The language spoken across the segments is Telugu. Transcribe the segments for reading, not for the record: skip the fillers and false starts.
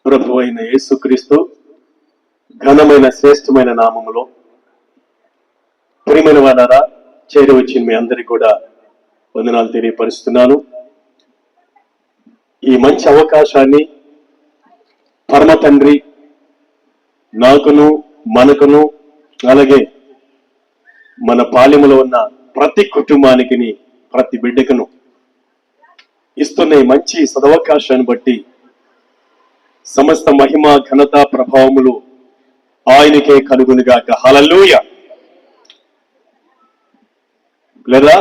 ప్రభు అయిన యేసుక్రీస్తు ఘనమైన శ్రేష్టమైన నామములో ప్రియమైన వారారా చేరి వచ్చిన మీ అందరికీ కూడా వందనాలు తెలియపరుస్తున్నాను. ఈ మంచి అవకాశాన్ని పరమ తండ్రి నాకును మనకును అలాగే మన పాలెములో ఉన్న ప్రతి కుటుంబానికి ప్రతి బిడ్డకును ఇస్తున్న ఈ మంచి సదవకాశాన్ని బట్టి సమస్త మహిమ ఘనత ప్రభావములు ఆయనకే కలుగునుగాక. హల్లెలూయా. లేదా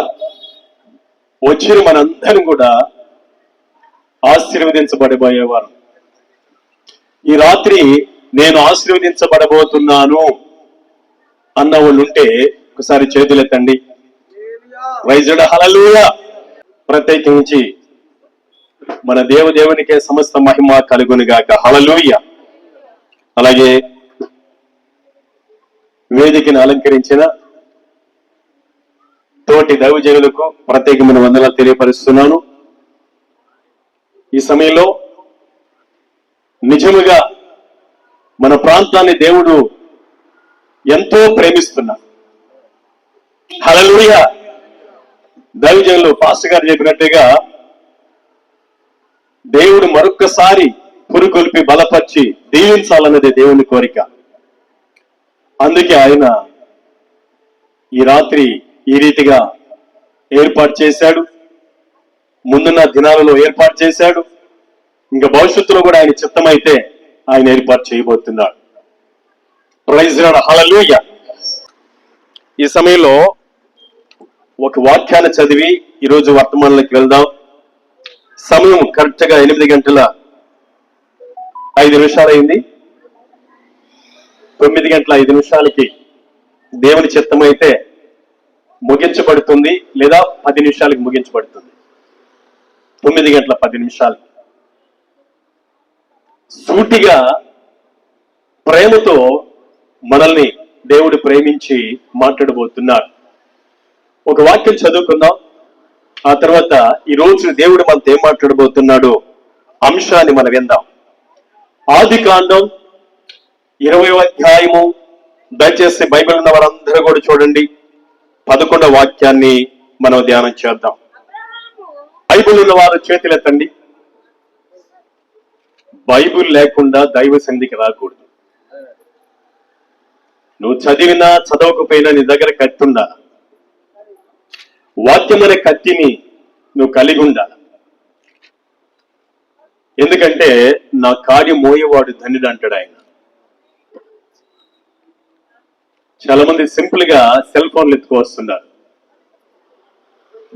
వచ్చిన మనందరం కూడా ఆశీర్వదించబడబోయేవారు. ఈ రాత్రి నేను ఆశీర్వదించబడబోతున్నాను అన్న వాళ్ళు ఉంటే ఒకసారి చేతులెత్తండి. వైజుడ హల్లెలూయా. ప్రత్యేకించి మన దేవునికే సమస్త మహిమ కలుగునుగాక. హల్లెలూయా. అలాగే వేదికను అలంకరించిన తోటి దైవజనులకు ప్రత్యేకమైన వందనాలు తెలియపరుస్తున్నాను. ఈ సమయంలో నిజముగా మన ప్రాంతాన్ని దేవుడు ఎంతో ప్రేమిస్తున్నారు. హల్లెలూయా. దైవజనులు పాస్టర్ గారు చెప్పినట్టుగా దేవుడు మరొక్కసారి పురుకొల్పి బలపరిచి దీవించాలన్నదే దేవుని కోరిక. అందుకే ఆయన ఈ రాత్రి ఈ రీతిగా ఏర్పాటు చేశాడు. ముందున్న దినాలలో ఏర్పాటు చేశాడు. ఇంకా భవిష్యత్తులో కూడా ఆయన చిత్తమైతే ఆయన ఏర్పాటు చేయబోతున్నాడు. Praise Lord. హల్లెలూయా. ఈ సమయంలో ఒక వాక్యాన్ని చదివి ఈరోజు వర్తమానంలోకి వెళ్దాం. సమయం కరెక్ట్ గా 8:05 అయింది. 9:05 దేవుని చిత్తమైతే ముగించబడుతుంది, లేదా 10 నిమిషాలకు ముగించబడుతుంది. 9:10 సూటిగా ప్రేమతో మనల్ని దేవుడు ప్రేమించి మాట్లాడబోతున్నాడు. ఒక వాక్యం చదువుకుందాం. ఆ తర్వాత ఈ రోజు దేవుడు మనతో ఏం మాట్లాడబోతున్నాడు అంశాన్ని మనం విందాం. ఆదికాండం 20వ అధ్యాయము. దయచేసి బైబిల్ ఉన్న వారందరూ కూడా చూడండి. 11వ వాక్యాన్ని మనం ధ్యానం చేద్దాం. బైబిల్ ఉన్న వారు చేతులెత్తండి. బైబిల్ లేకుండా దైవ సన్నిధికి రాకూడదు. నువ్వు చదివినా చదవకపోయినా నీ దగ్గర కత్తి ఉండాలి. వాక్యం అనే కత్తిని నువ్వు కలిగి ఉండాలి. ఎందుకంటే నా కార్యం మోయేవాడు ధన్యుడు అంటాడు ఆయన. చాలా మంది సింపుల్ గా సెల్ ఫోన్లు ఎత్తుకొస్తున్నారు.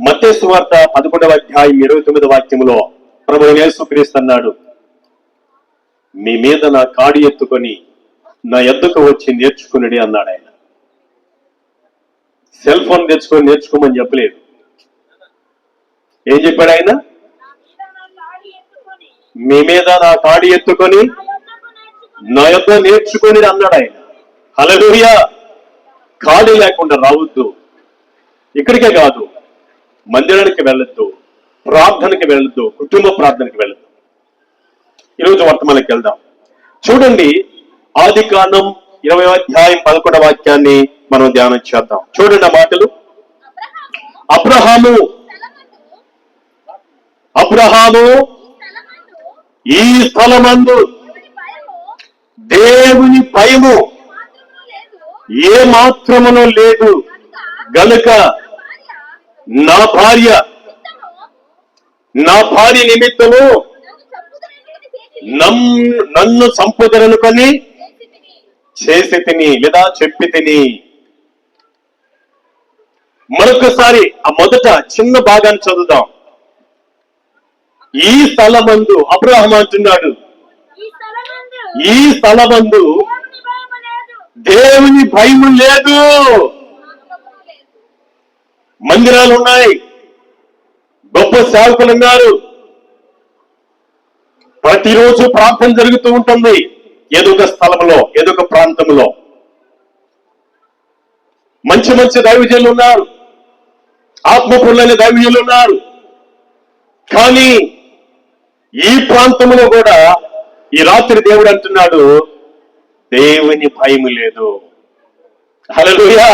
మత్తయి సువార్త 11వ అధ్యాయం 29వ వాక్యంలో ప్రభువు యేసుక్రీస్తు అన్నాడు, మీ మీద నా కాడి ఎత్తుకొని నా ఎద్దుకు వచ్చి నేర్చుకున్నాడు అన్నాడు ఆయన. సెల్ ఫోన్ తెచ్చుకొని నేర్చుకోమని చెప్పలేదు. ఏం చెప్పాడు ఆయన? మీ మీద నా కాడి ఎత్తుకొని నా యొద్ద నేర్చుకొని అన్నాడు ఆయన. హల్లెలూయా. కాడి లేకుండా రావద్దు. ఇక్కడికే కాదు, మందిరానికి వెళ్ళొద్దు, ప్రార్థనకి వెళ్ళొద్దు, కుటుంబ ప్రార్థనకి వెళ్ళొద్దు. ఈరోజు వర్తమానానికి వెళ్దాం. చూడండి, ఆదికాండం 20వ అధ్యాయం 11వ వాక్యాన్ని మనం ధ్యానం చేద్దాం. చూడండి ఆ మాటలు. అబ్రహాము ఈ స్థలమందు దేవుని భయము ఏ మాత్రమును లేదు గనుక నా భార్య నిమిత్తము నన్ను చంపుదరనుకొని చేసి తిని, లేదా చెప్పి తిని. మరొకసారి ఆ మొదట చిన్న భాగాన్ని చదువుదాం. ఈ స్థలమందు అబ్రహాము అంటున్నాడు, ఈ స్థలమందు దేవుని భయం లేదు. మందిరాలు ఉన్నాయి, గొప్ప సేవకులు ఉన్నారు, ప్రతిరోజు ప్రార్థన జరుగుతూ ఉంటుంది. ఏదో ఒక స్థలంలో, ఏదో ఒక ప్రాంతంలో మంచి మంచి దైవజనులు ఉన్నారు, ఆత్మపూర్ణమైన దైవజనులు ఉన్నారు. కానీ ఈ ప్రాంతంలో కూడా ఈ రాత్రి దేవుడు అంటున్నాడు, దేవుని భయం లేదు. హల్లెలూయా.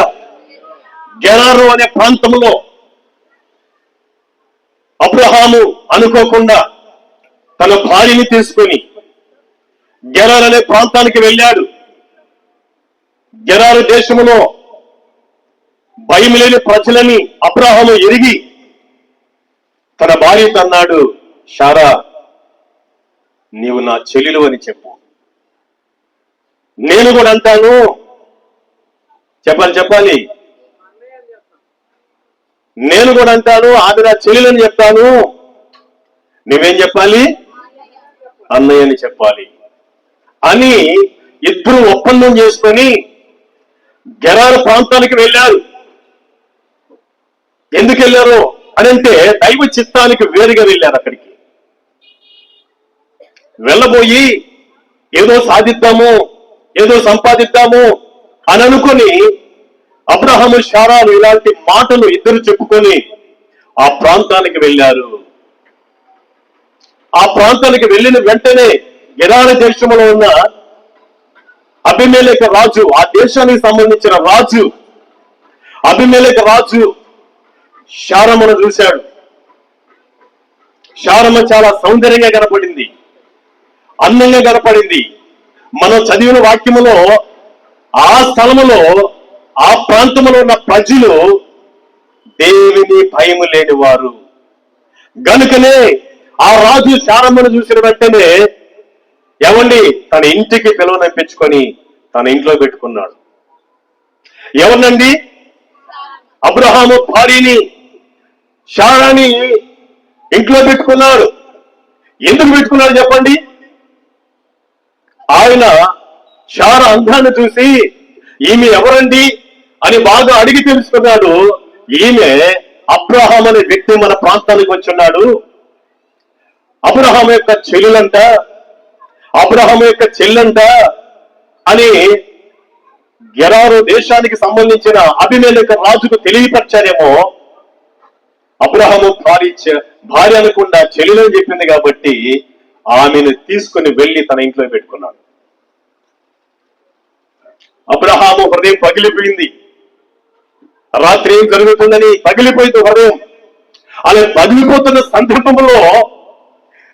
గెరారు అనే ప్రాంతంలో అబ్రహాము అనుకోకుండా తన భార్యని తీసుకొని గెరారు అనే ప్రాంతానికి వెళ్ళాడు. గెరారు దేశంలో భయం లేని ప్రజలని అబ్రహాము ఎరిగి తన భార్యతో అన్నాడు, శారా, నీవు నా చెల్లెలు అని చెప్పు. నేను కూడా అంటాను. చెప్పాలి. నేను కూడా అంటాను, ఆమె నా చెల్లెలని చెప్తాను. నువ్వేం చెప్పాలి? అన్నయ్య అని చెప్పాలి అని ఇద్దరు ఒప్పందం చేసుకొని గెరారు ప్రాంతానికి వెళ్ళారు. ఎందుకు వెళ్ళారు అని అంటే దైవ చిత్తానికి వేరుగా వెళ్ళారు. అక్కడికి వెళ్ళబోయి ఏదో సాధిద్దాము, ఏదో సంపాదిద్దాము అని అనుకొని అబ్రహాము శారాలు ఇలాంటి మాటలు ఇద్దరు చెప్పుకొని ఆ ప్రాంతానికి వెళ్ళారు. ఆ ప్రాంతానికి వెళ్ళిన వెంటనే గెరారు దేశంలో ఉన్న అబీమెలెకు రాజు, ఆ దేశానికి సంబంధించిన రాజు అబీమెలెకు రాజు శారమ్మను చూశాడు. శారమ్మ చాలా సౌందర్యంగా కనపడింది, అందంగా కనపడింది. మనం చదివిన వాక్యములో ఆ స్థలములో ఆ ప్రాంతంలో ఉన్న ప్రజలు దేవుని భయము లేని వారు గనుకనే ఆ రాజు శారమ్మను చూసిన వెంటనే ఏమండి తన ఇంటికి పిలువనంపించుకొని తన ఇంట్లో పెట్టుకున్నాడు. ఎవరినండి? అబ్రహాము భార్యని శారాని ఇంట్లో పెట్టుకున్నాడు. ఎందుకు పెట్టుకున్నాడు చెప్పండి? ఆయన శార అందాన్ని చూసి ఈమె ఎవరండి అని బాగా అడిగి తెలుసుకున్నాడు. ఈమె అబ్రహాం అనే వ్యక్తి మన ప్రాంతానికి వచ్చున్నాడు, అబ్రహాం యొక్క చెల్లెలంట, అబ్రహాం యొక్క చెల్లంట అని గెరారు దేశానికి సంబంధించిన అబీమెలెకు రాజుకు తెలియపరిచారేమో. అబ్రహాము భార్య అనకుండా చెల్లెలని చెప్పింది కాబట్టి ఆమెను తీసుకుని వెళ్లి తన ఇంట్లో పెట్టుకున్నాడు. అబ్రహాము హృదయం పగిలిపోయింది. రాత్రి ఏం జరుగుతుందని పగిలిపోయింది హృదయం. అలా పగిలిపోతున్న సందర్భంలో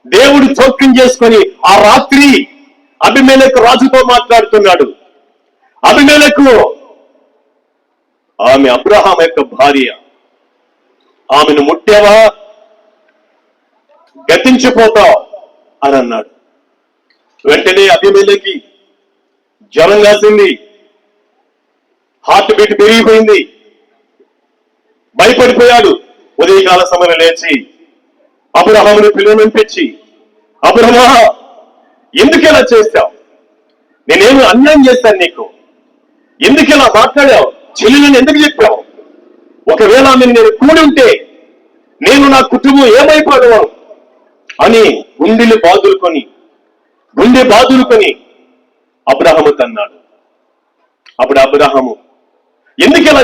దేవుడు జోక్యం చేసుకొని ఆ రాత్రి అబీమెలెకు రాజుతో మాట్లాడుతున్నాడు. అబీమెలెకు ఆమె అబ్రహాం యొక్క భార్య, ఆమెను ముట్టావా గతించిపోతావు అని అన్నాడు. వెంటనే అబీమెలెకు జ్వరం కాసింది, హార్ట్ బీట్ పెరిగిపోయింది, భయపడిపోయాడు. ఉదయకాల సమయంలో లేచి అబ్రహామును పిలువనంపించి, అబ్రహమా ఎందుకు ఇలా చేస్తావు? నేనేమి అన్యాయం చేస్తాను నీకు? ఎందుకు ఇలా మాట్లాడావు? చెల్లెలను ఎందుకు చెప్పావు? ఒకవేళ నేను కూడి ఉంటే నేను నా కుటుంబం ఏమైపోయాను అని గుండె బాదులుకొని అబ్రహాము తన్నాడు. అప్పుడు అబ్రహాము ఎందుకు ఇలా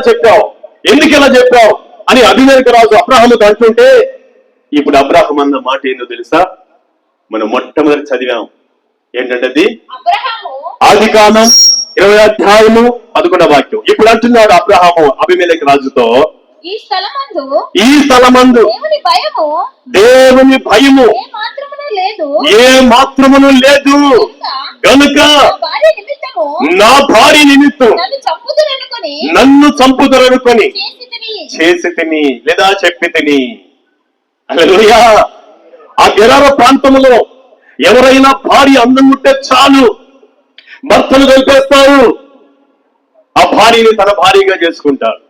చెప్పావు అని అబీమెలెకు రాజు అబ్రహాముతో అంటుంటే, ఇప్పుడు అబ్రహాం అన్న మాట ఏందో తెలుసా? మనం మొట్టమొదటి చదివాం. ఏంటంటే అది ఆదికాండం 20వ అధ్యాయము 11వ వాక్యం. ఇప్పుడు అంటున్నాడు అబ్రహాము అబీమెలెకు రాజుతో, ఈ స్థలమందు దేవుని భయము ఏ మాత్రమును లేదు గనుక నా భార్య నిమిత్తం నన్ను చంపుదరనుకొని చేసి తిని లేదా చెప్పి తిని. హల్లెలూయా. ఆ గెరారు ప్రాంతంలో ఎవరైనా భార్య అందం ఉంటే చాలు భర్తను కలిపేస్తారు, ఆ భార్యని తన భార్యగా చేసుకుంటారు.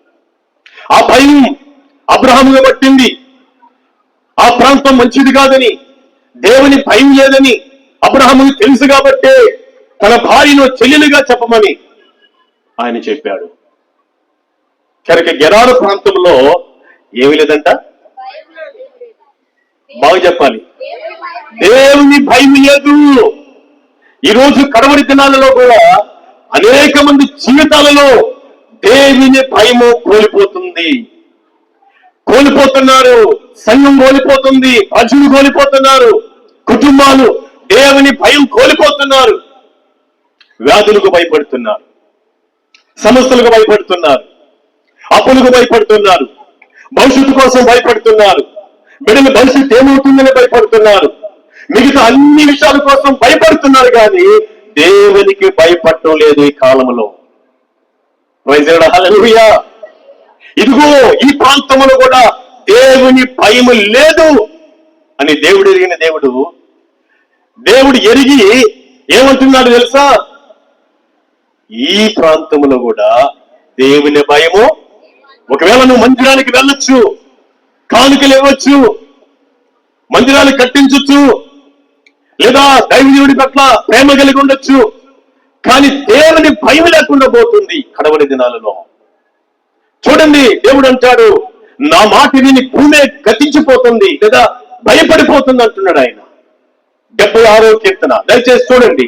ఆ భయం అబ్రహాముగా పట్టింది. ఆ ప్రాంతం మంచిది కాదని, దేవుని భయం లేదని అబ్రహాముకు తెలుసు కాబట్టే తన భార్యను చెల్లెలుగా చెప్పమని ఆయన చెప్పాడు. కనుక గెరారు ప్రాంతంలో ఏమి లేదంట, బాగా చెప్పాలి, దేవుని భయం లేదు. ఈరోజు కడవరి దినాలలో కూడా అనేక మంది జీవితాలలో దేవుని భయము కోల్పోతున్నారు. సంఘం కోల్పోతుంది, ప్రజలు కోల్పోతున్నారు, కుటుంబాలు దేవుని భయం కోల్పోతున్నారు. వ్యాధులకు భయపడుతున్నారు, సమస్యలకు భయపడుతున్నారు, అప్పులకు భయపడుతున్నారు, భవిష్యత్తు కోసం భయపడుతున్నారు, బిడ్డల భవిష్యత్తు ఏమవుతుందని భయపడుతున్నారు, మిగతా అన్ని విషయాల కోసం భయపడుతున్నారు, కానీ దేవునికి భయపడటం లేదు ఈ కాలంలో. హల్లెలూయా. ఇదిగో ఈ ప్రాంతంలో కూడా దేవుని భయం లేదు అని దేవుడు ఎరిగిన దేవుడు ఎరిగి ఏమంటున్నాడు తెలుసా? ఈ ప్రాంతంలో కూడా దేవుని భయము. ఒకవేళ నువ్వు మందిరానికి వెళ్ళొచ్చు, కానుకలు ఇవ్వచ్చు, మందిరాలు కట్టించొచ్చు, లేదా దైవజనుడి పట్ల ప్రేమ కలిగి ఉండొచ్చు, కానీ దేవుని భయం లేకుండా పోతుంది కడవరి దినాలలో. చూడండి, దేవుడు అంటాడు, నా మాట విని భూమి గతించిపోతుంది లేదా భయపడిపోతుంది అంటున్నాడు ఆయన. 76వ కీర్తన దయచేసి చూడండి,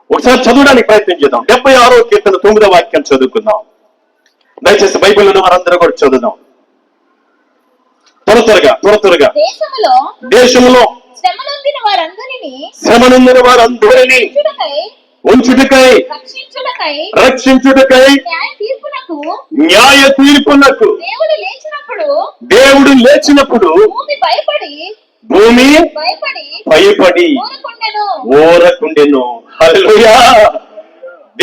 ఒకసారి చదవడానికి ప్రయత్నం చేద్దాం. 76వ కీర్తన 9వ వాక్యం చదువుకుందాం. దయచేసి బైబిల్ ఉన్న వారందరూ కూడా చదువుదాం. త్వరగా దేశంలో శ్రమనొందిన వారందరినీ ఉంచుటకై రక్షించుటకై న్యాయ తీర్పునకు దేవుడు లేచినప్పుడు భూమి భయపడి ఓరకుండెను. హల్లెలూయా.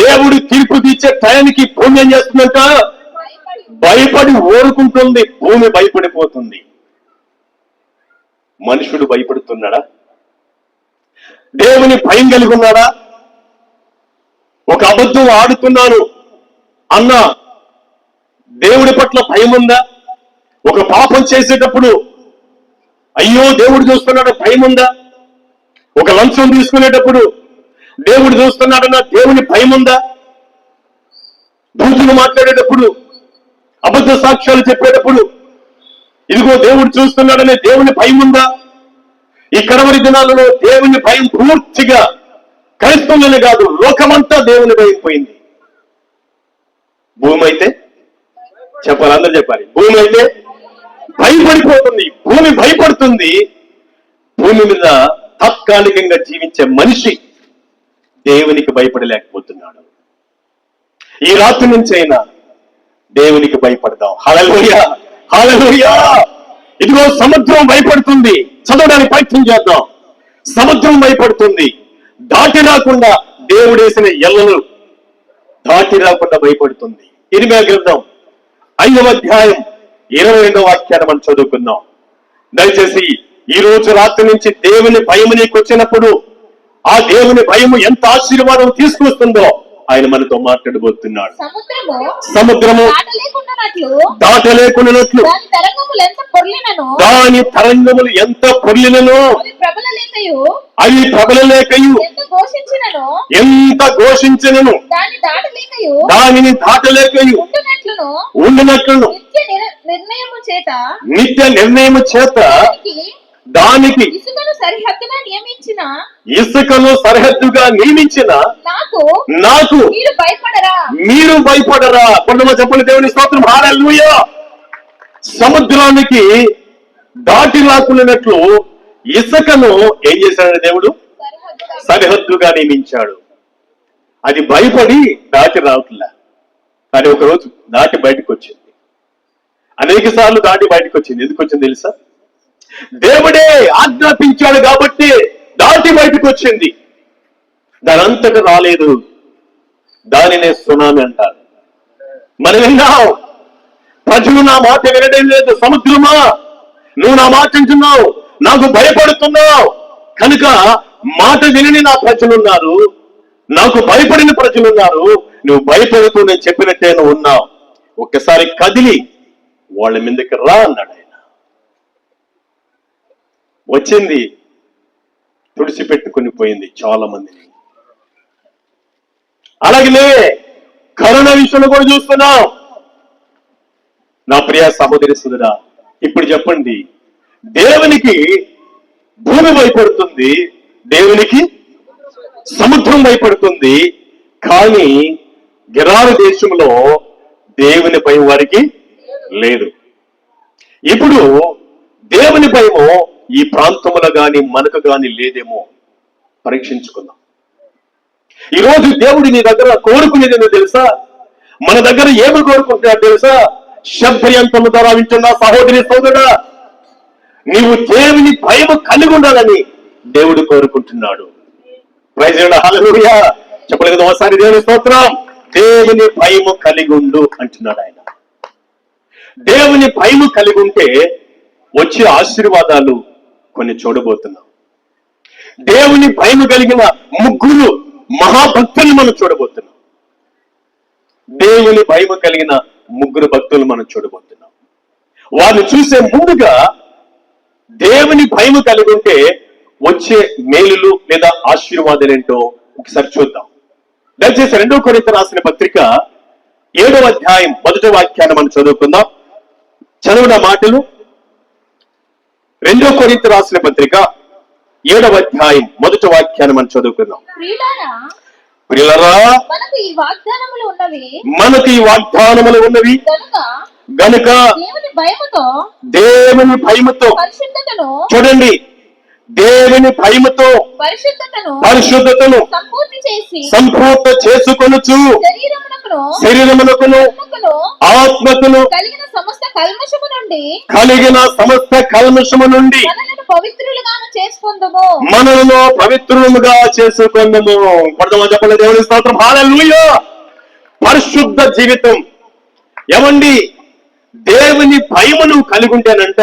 దేవుడు తీర్పు తీర్చే టయానికి భూమి ఏం చేస్తుందంట? భయపడి ఓరుకుంటుంది. భూమి భయపడిపోతుంది. మనుషుడు భయపడుతున్నాడా? దేవుని భయం కలిగి ఉన్నాడా? ఒక అబద్ధం ఆడుతున్నాను అన్న దేవుడి పట్ల భయం ఉందా? ఒక పాపం చేసేటప్పుడు అయ్యో దేవుడు చూస్తున్నాడు భయం ఉందా? ఒక లంచం తీసుకునేటప్పుడు దేవుడు చూస్తున్నాడన్న దేవుని భయం ఉందా? బూతులు మాట్లాడేటప్పుడు, అబద్ధ సాక్ష్యాలు చెప్పేటప్పుడు ఇదిగో దేవుడు చూస్తున్నాడనే దేవుని భయం ఉందా? ఈ కడవరి దినాలలో దేవుని భయం పూర్తిగా క్రైస్తవులనే కాదు, లోకమంతా దేవుని భయం పోయింది. భూమి అయితే చెప్పాలి, అందరూ చెప్పాలి, భూమి అయితే భయపడిపోతుంది. భూమి భయపడుతుంది. భూమి మీద తాత్కాలికంగా జీవించే మనిషి దేవునికి భయపడలేకపోతున్నాడు. ఈ రాత్రి నుంచి అయినా దేవునికి భయపడదాం. హల్లెలూయా, హల్లెలూయా. ఇదిగో సముద్రం భయపడుతుంది. చదవడానికి ప్రయత్నం చేద్దాం. సముద్రం భయపడుతుంది. దాటి రాకుండా దేవుడేసిన ఎల్లలు దాటి రాకుండా భయపడుతుంది. ఇర్మియా గ్రంథం 5వ అధ్యాయం 22వ వాక్యాన్ని మనం చదువుకుందాం. దయచేసి ఈ రోజు రాత్రి నుంచి దేవుని భయం నీకు వచ్చినప్పుడు ఆ దేవుని భయము ఎంత ఆశీర్వాదం తీసుకొస్తుందో ఆయన మనతో మాట్లాడబోతున్నాడు. సముద్రము దాటలేకున్నట్లు దాని తరంగములు ఎంత పొర్లినను అవి ప్రబలలేకయు ఎంత ఘోషించినను దానిని దాటలేకయు ఉండినట్లును నిత్య నిర్ణయము చేత దానికి ఇసుకను సరిహద్దుగా నియమించిన నాకు మీరు భయపడరా? కొంతమంది చెప్పండి, దేవుని స్తోత్రం. హల్లెలూయా. సముద్రానికి దాటి రాకున్నట్లు ఇసుకను ఏం చేశాడు దేవుడు? సరిహద్దుగా నియమించాడు. అది భయపడి దాటి రావట్లే, కానీ ఒకరోజు దాటి బయటకు వచ్చింది. అనేక సార్లు దాటి బయటకు వచ్చింది. ఎందుకు వచ్చింది తెలుసా? దేవుడే ఆజ్ఞాపించాడు కాబట్టి దాటి బయటకు వచ్చింది. దానంతటా రాలేదు. దానినే సునామీ అంటారు. మనం విన్నాం, ప్రజలు నా మాట వినడం లేదు. సముద్రమా, నువ్వు నా మాట వింటున్నావు, నాకు భయపడుతున్నావు కనుక మాట వినని నా ప్రజలున్నారు, నాకు భయపడిన ప్రజలున్నారు. నువ్వు భయపడుతూ నేను చెప్పినట్టే నువ్వు ఉన్నావు. ఒక్కసారి కదిలి వాళ్ళ మీదకి రా అన్నాడు ఆయన. వచ్చింది, తుడిచిపెట్టుకుని పోయింది చాలా మందిని. అలాగనే కరోనా విషయంలో కూడా చూస్తున్నాం. నా ప్రియ సహోదరి సుధరా, ఇప్పుడు చెప్పండి, దేవునికి భూమి భయపడుతుంది, దేవునికి సముద్రం భయపడుతుంది, కానీ గెరారు దేశంలో దేవుని భయం వారికి లేదు. ఇప్పుడు దేవుని భయము ఈ ప్రాంతంలో గాని మనకు గాని లేదేమో. పరీక్షించుకుందాం. ఈరోజు దేవుడు నీ దగ్గర కోరుకునేది ఏంటో తెలుసా? మన దగ్గర ఏమి కోరుకుంటున్నాడు తెలుసా? శబ్దయంత్రము ద్వారా వింటున్న సహోదరి సోదరుడా, నీవు దేవుని భయం కలిగి ఉండాలని దేవుడు కోరుకుంటున్నాడు. ప్రైజ్ లార్డ్, హల్లెలూయా. చెప్పలేదు కదా ఒకసారి? దేవుని స్తోత్రం. దేవుని భయము కలిగి ఉండు అంటున్నాడు ఆయన. దేవుని భయము కలిగి ఉంటే వచ్చే ఆశీర్వాదాలు కొన్ని చూడబోతున్నాం. దేవుని భయము కలిగిన ముగ్గురు మహాభక్తులు మనం చూడబోతున్నాం. దేవుని భయము కలిగిన ముగ్గురు భక్తులు మనం చూడబోతున్నాం. వారిని చూసే ముందుగా దేవుని భయము కలిగి ఉంటే వచ్చే మేలులు లేదా ఆశీర్వాదాలు ఏంటో ఒకసారి చూద్దాం. దయచేసి 2 కొరింథీ రాసిన పత్రిక 7వ అధ్యాయం 1వ వాక్యాన్ని మనం చదువుకుందాం. చదివిన మాటలు 2 కొరింథీ రాసిన పత్రిక 7వ అధ్యాయం 1వ వాక్యాన్ని మనం చదువుకుందాం. ప్రియులారా, మనకు ఈ వాగ్దానములు ఉన్నవి గనుక దేవుని భయముతో చూడండి, దేవుని భయముతో పరిశుద్ధతను సంపూర్తి చేసుకొనుచు శరీరమునకును ఆత్మకును కలిగిన సమస్త కల్మషము నుండి మనలను పవిత్రులుగా చేసుకుందాము. చెప్పండి, దేవుని స్తోత్రం. హల్లెలూయా. పరిశుద్ధ జీవితం. ఏమండి, దేవుని భయమును కలిగి ఉంటేనంట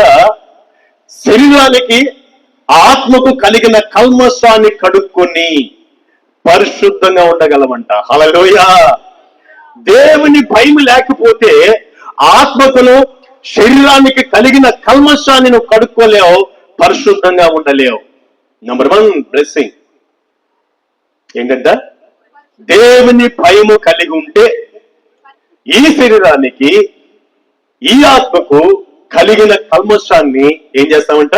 శరీరానికి ఆత్మకు కలిగిన కల్మషాన్ని కడుక్కొని పరిశుద్ధంగా ఉండగలమంట. హల్లెలూయా. దేవుని భయం లేకపోతే ఆత్మకును శరీరానికి కలిగిన కల్మషాన్ని నువ్వు కడుక్కోలేవు, పరిశుద్ధంగా ఉండలేవు. నంబర్ 1 బ్లెస్సింగ్ ఏంటంట? దేవుని భయము కలిగి ఉంటే ఈ శరీరానికి ఈ ఆత్మకు కలిగిన కల్మషాన్ని ఏం చేస్తామంట?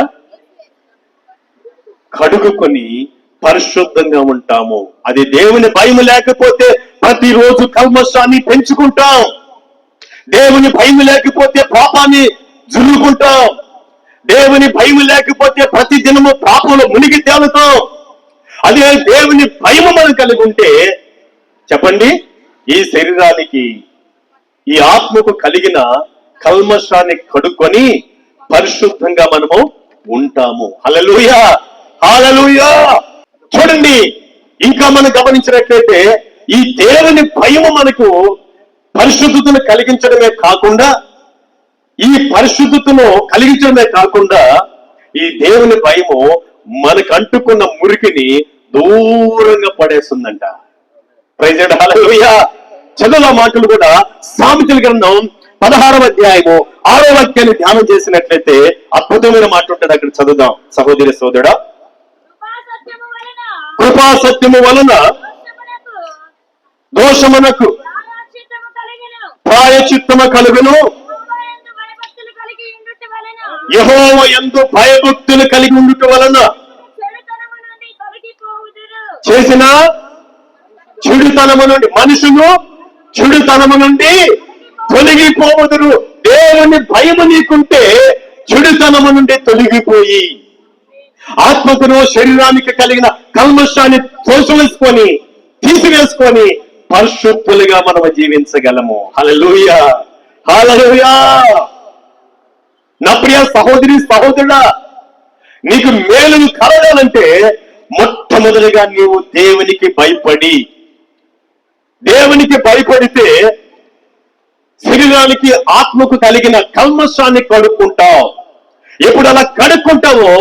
కడుగుకొని పరిశుద్ధంగా ఉంటాము. అది దేవుని భయం లేకపోతే ప్రతిరోజు కల్మషాన్ని పెంచుకుంటాం. దేవుని భయం లేకపోతే పాపాన్ని జుర్రుకుంటాం. దేవుని భయం లేకపోతే ప్రతి దినము పాపంలో మునిగి తేలుతాం. అదే దేవుని భయము మనం కలిగి ఉంటే చెప్పండి, ఈ శరీరానికి ఈ ఆత్మకు కలిగిన కల్మషాన్ని కడుక్కొని పరిశుద్ధంగా మనము ఉంటాము. హల్లెలూయా, హల్లెలూయా. చూడండి, ఇంకా మనం గమనించినట్లయితే ఈ దేవుని భయము మనకు పరిశుద్ధతను కలిగించడమే కాకుండా ఈ దేవుని భయము మనకు అంటుకున్న మురికిని దూరంగా పడేస్తుందంట. ప్రైజ్ లార్డ్, హల్లెలూయా. చదువుల మాటలు కూడా సామెతల గ్రంథం 16వ అధ్యాయము 6వ వాక్యాన్ని ధ్యానం చేసినట్లయితే అద్భుతమైన మాట ఉంటుంది. అక్కడ చదువుదాం సహోదరి సోదరుడా. కృపా సత్యము వలన దోషమునకు ప్రాయశ్చిత్తము కలుగును, యెహోవా యందు భయభక్తులు కలిగి ఉండుట వలన చేసిన చెడుతనము నుండి మనుషులు చెడుతనము నుండి తొలగిపోవుదురు. దేవుని భయము నీకుంటే చెడుతనము నుండి తొలగిపోయి ఆత్మకును శరీరానికి కలిగిన కల్మషాన్ని తీసివేసుకొని పరిశుద్ధులుగా మనం జీవించగలము. హల్లెలూయా, హల్లెలూయా. నా ప్రియ సహోదరి సహోదరుడా, నీకు మేలు కలగాలంటే మొట్టమొదటిగా నీవు దేవునికి భయపడితే శరీరానికి ఆత్మకు కలిగిన కల్మషాన్ని కడుక్కుంటావు. ఎప్పుడు అలా కడుక్కుంటావో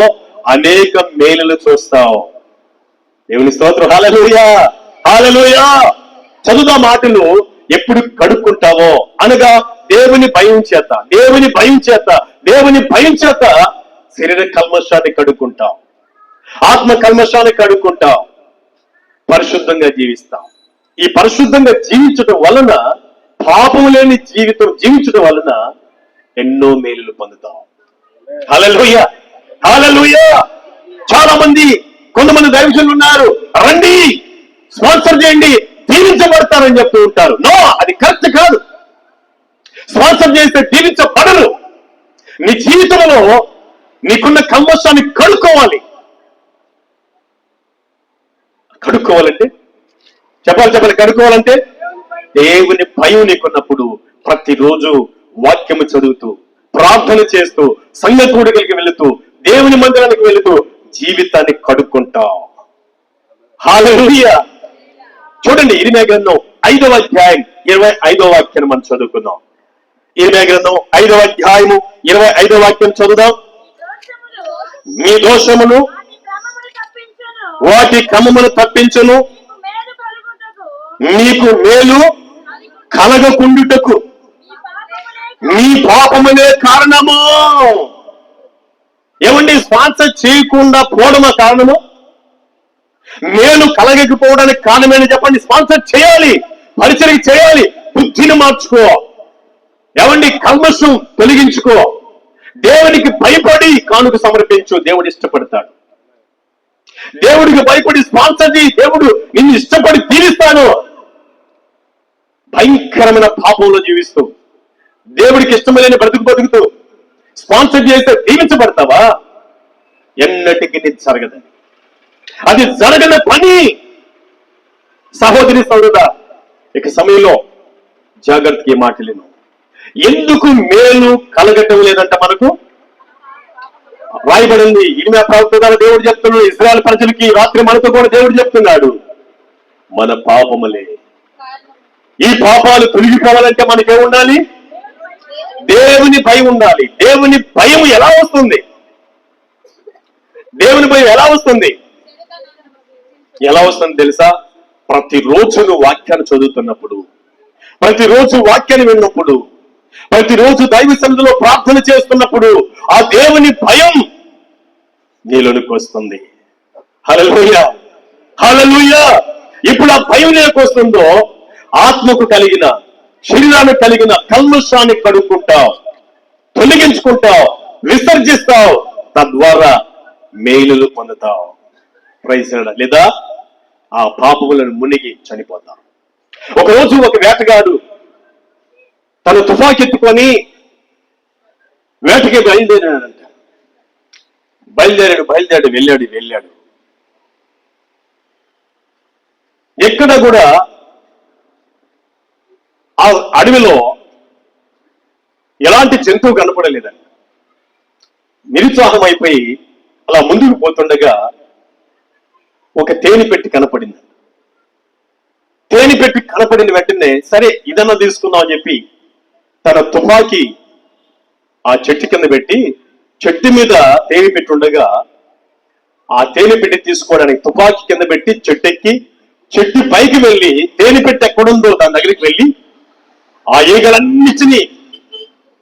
అనేక మేలులు చూస్తావు. దేవుని స్తోత్రం. హల్లెలూయా, హల్లెలూయా. చదువుదా మాటలు ఎప్పుడు కడుక్కుంటావో అనగా దేవుని భయం చేత శరీర కల్మషాన్ని కడుక్కుంటావు, ఆత్మ కల్మషాన్ని కడుక్కుంటావు, పరిశుద్ధంగా జీవిస్తావు. ఈ పరిశుద్ధంగా జీవించడం వలన, పాపము లేని జీవించడం వలన ఎన్నో మేలులు పొందుతావు. హల్లెలూయా, హల్లెలూయా. చాలా మంది కొంతమంది దైవజనులు ఉన్నారు, రండి స్పాన్సర్ చేయండి దీవించబడతారని చెప్తూ ఉంటారు. నో, అది కరెక్ట్ కాదు. స్పాన్సర్ చేస్తే దీవించబడరు. నీ జీవితంలో నీకున్న కల్మషాన్ని కడుక్కోవాలి. కడుక్కోవాలంటే చెప్పాలి కడుక్కోవాలంటే దేవుని భయం నీకున్నప్పుడు ప్రతిరోజు వాక్యము చదువుతూ, ప్రార్థన చేస్తూ, సంఘ కూడికలకి వెళుతూ, దేవుని మందిరానికి వెళుతూ జీవితాన్ని కడుక్కుంటావు. హల్లెలూయా. చూడండి, ఇర్మీయా గ్రంథం 5వ అధ్యాయం 25వ వాక్యాన్ని మనం చదువుకుందాం. ఇర్మీయా గ్రంథం 5వ అధ్యాయము 25వ వాక్యం చదువుదాం. మీ దోషమును వాటి క్రమమును తప్పించును, మీకు మేలు కలగకుండుటకు మీ పాపములే కారణము. ఏమండి, స్పాన్సర్ చేయకుండా పోవడమా కారణము? మేలు కలగకపోవడానికి కారణమేని చెప్పండి. స్పాన్సర్ చేయాలి, పరిచయం చేయాలి, బుద్ధిని మార్చుకో. ఏమండి, కల్మషం తొలగించుకో. దేవునికి భయపడి కానుక సమర్పించు, దేవుడు ఇష్టపడతాడు. దేవుడికి భయపడి స్పాన్సర్ చేయి, దేవుడు నిన్ను ఇష్టపడి తీరుస్తాను. భయంకరమైన పాపంలో జీవిస్తూ, దేవుడికి ఇష్టమైన బతుకుతూ స్పాన్సర్ చేస్తే దీవించబడతావా? ఎన్నటికీ నీకు జరగదు. అది జరగని పని. సహోదరి సోదరుడా, ఇక సమయంలో జాగ్రత్తగా మాటలేను. ఎందుకు మేలు కలగటం లేదంట మనకు రాయబడింది. ఇర్మీయా ప్రవక్త ద్వారా దేవుడు చెప్తున్నాడు, ఇశ్రాయేలు ప్రజలకి రాత్రి మనతో కూడా దేవుడు చెప్తున్నాడు, మన పాపములే. ఈ పాపాలు తొలగిపోవాలంటే మనకే ఉండాలి? దేవుని భయం ఉండాలి. దేవుని భయం ఎలా వస్తుంది? దేవుని భయం ఎలా వస్తుంది? ఎలా వస్తుంది తెలుసా? ప్రతిరోజు నువ్వు వాక్యాన్ని చదువుతున్నప్పుడు, ప్రతిరోజు వాక్యాన్ని విన్నప్పుడు, ప్రతిరోజు దైవ సన్నిధిలో ప్రార్థన చేస్తున్నప్పుడు ఆ దేవుని భయం నీలోనికి వస్తుంది. హల్లెలూయా, హల్లెలూయా. ఇప్పుడు ఆ భయం నీకు వస్తుందో ఆత్మకు కలిగిన, శరీరానికి కలిగిన కల్మషాన్ని కడుక్కుంటావు, తొలగించుకుంటావు, విసర్జిస్తావు. తద్వారా మేలులు పొందుతావు. Praise Lord. లేదా ఆ పాపములను మునిగి చనిపోతావు. ఒకరోజు ఒక వేటగాడు తను తుపాకీ ఎత్తుకొని వేటకి బయలుదేరాడంట. వెళ్ళాడు. ఎక్కడ కూడా ఆ అడవిలో ఎలాంటి జంతువు కనపడలేదండి. నిరుత్సాహం అయిపోయి అలా ముందుకు పోతుండగా ఒక తేనె పెట్టి కనపడింది. తేనె పెట్టి కనపడిన వెంటనే సరే ఇదన్నా తీసుకుందాం అని చెప్పి తన తుపాకీ ఆ చెట్టు కింద పెట్టి, చెట్టు మీద తేనె పెట్టి ఉండగా ఆ తేనె పెట్టి తీసుకోవడానికి తుపాకీ కింద పెట్టి చెట్టెక్కి, చెట్టు పైకి వెళ్ళి తేనె పెట్టి ఎక్కడుందో దాని దగ్గరికి వెళ్ళి ఆ ఈగలన్నిటినీ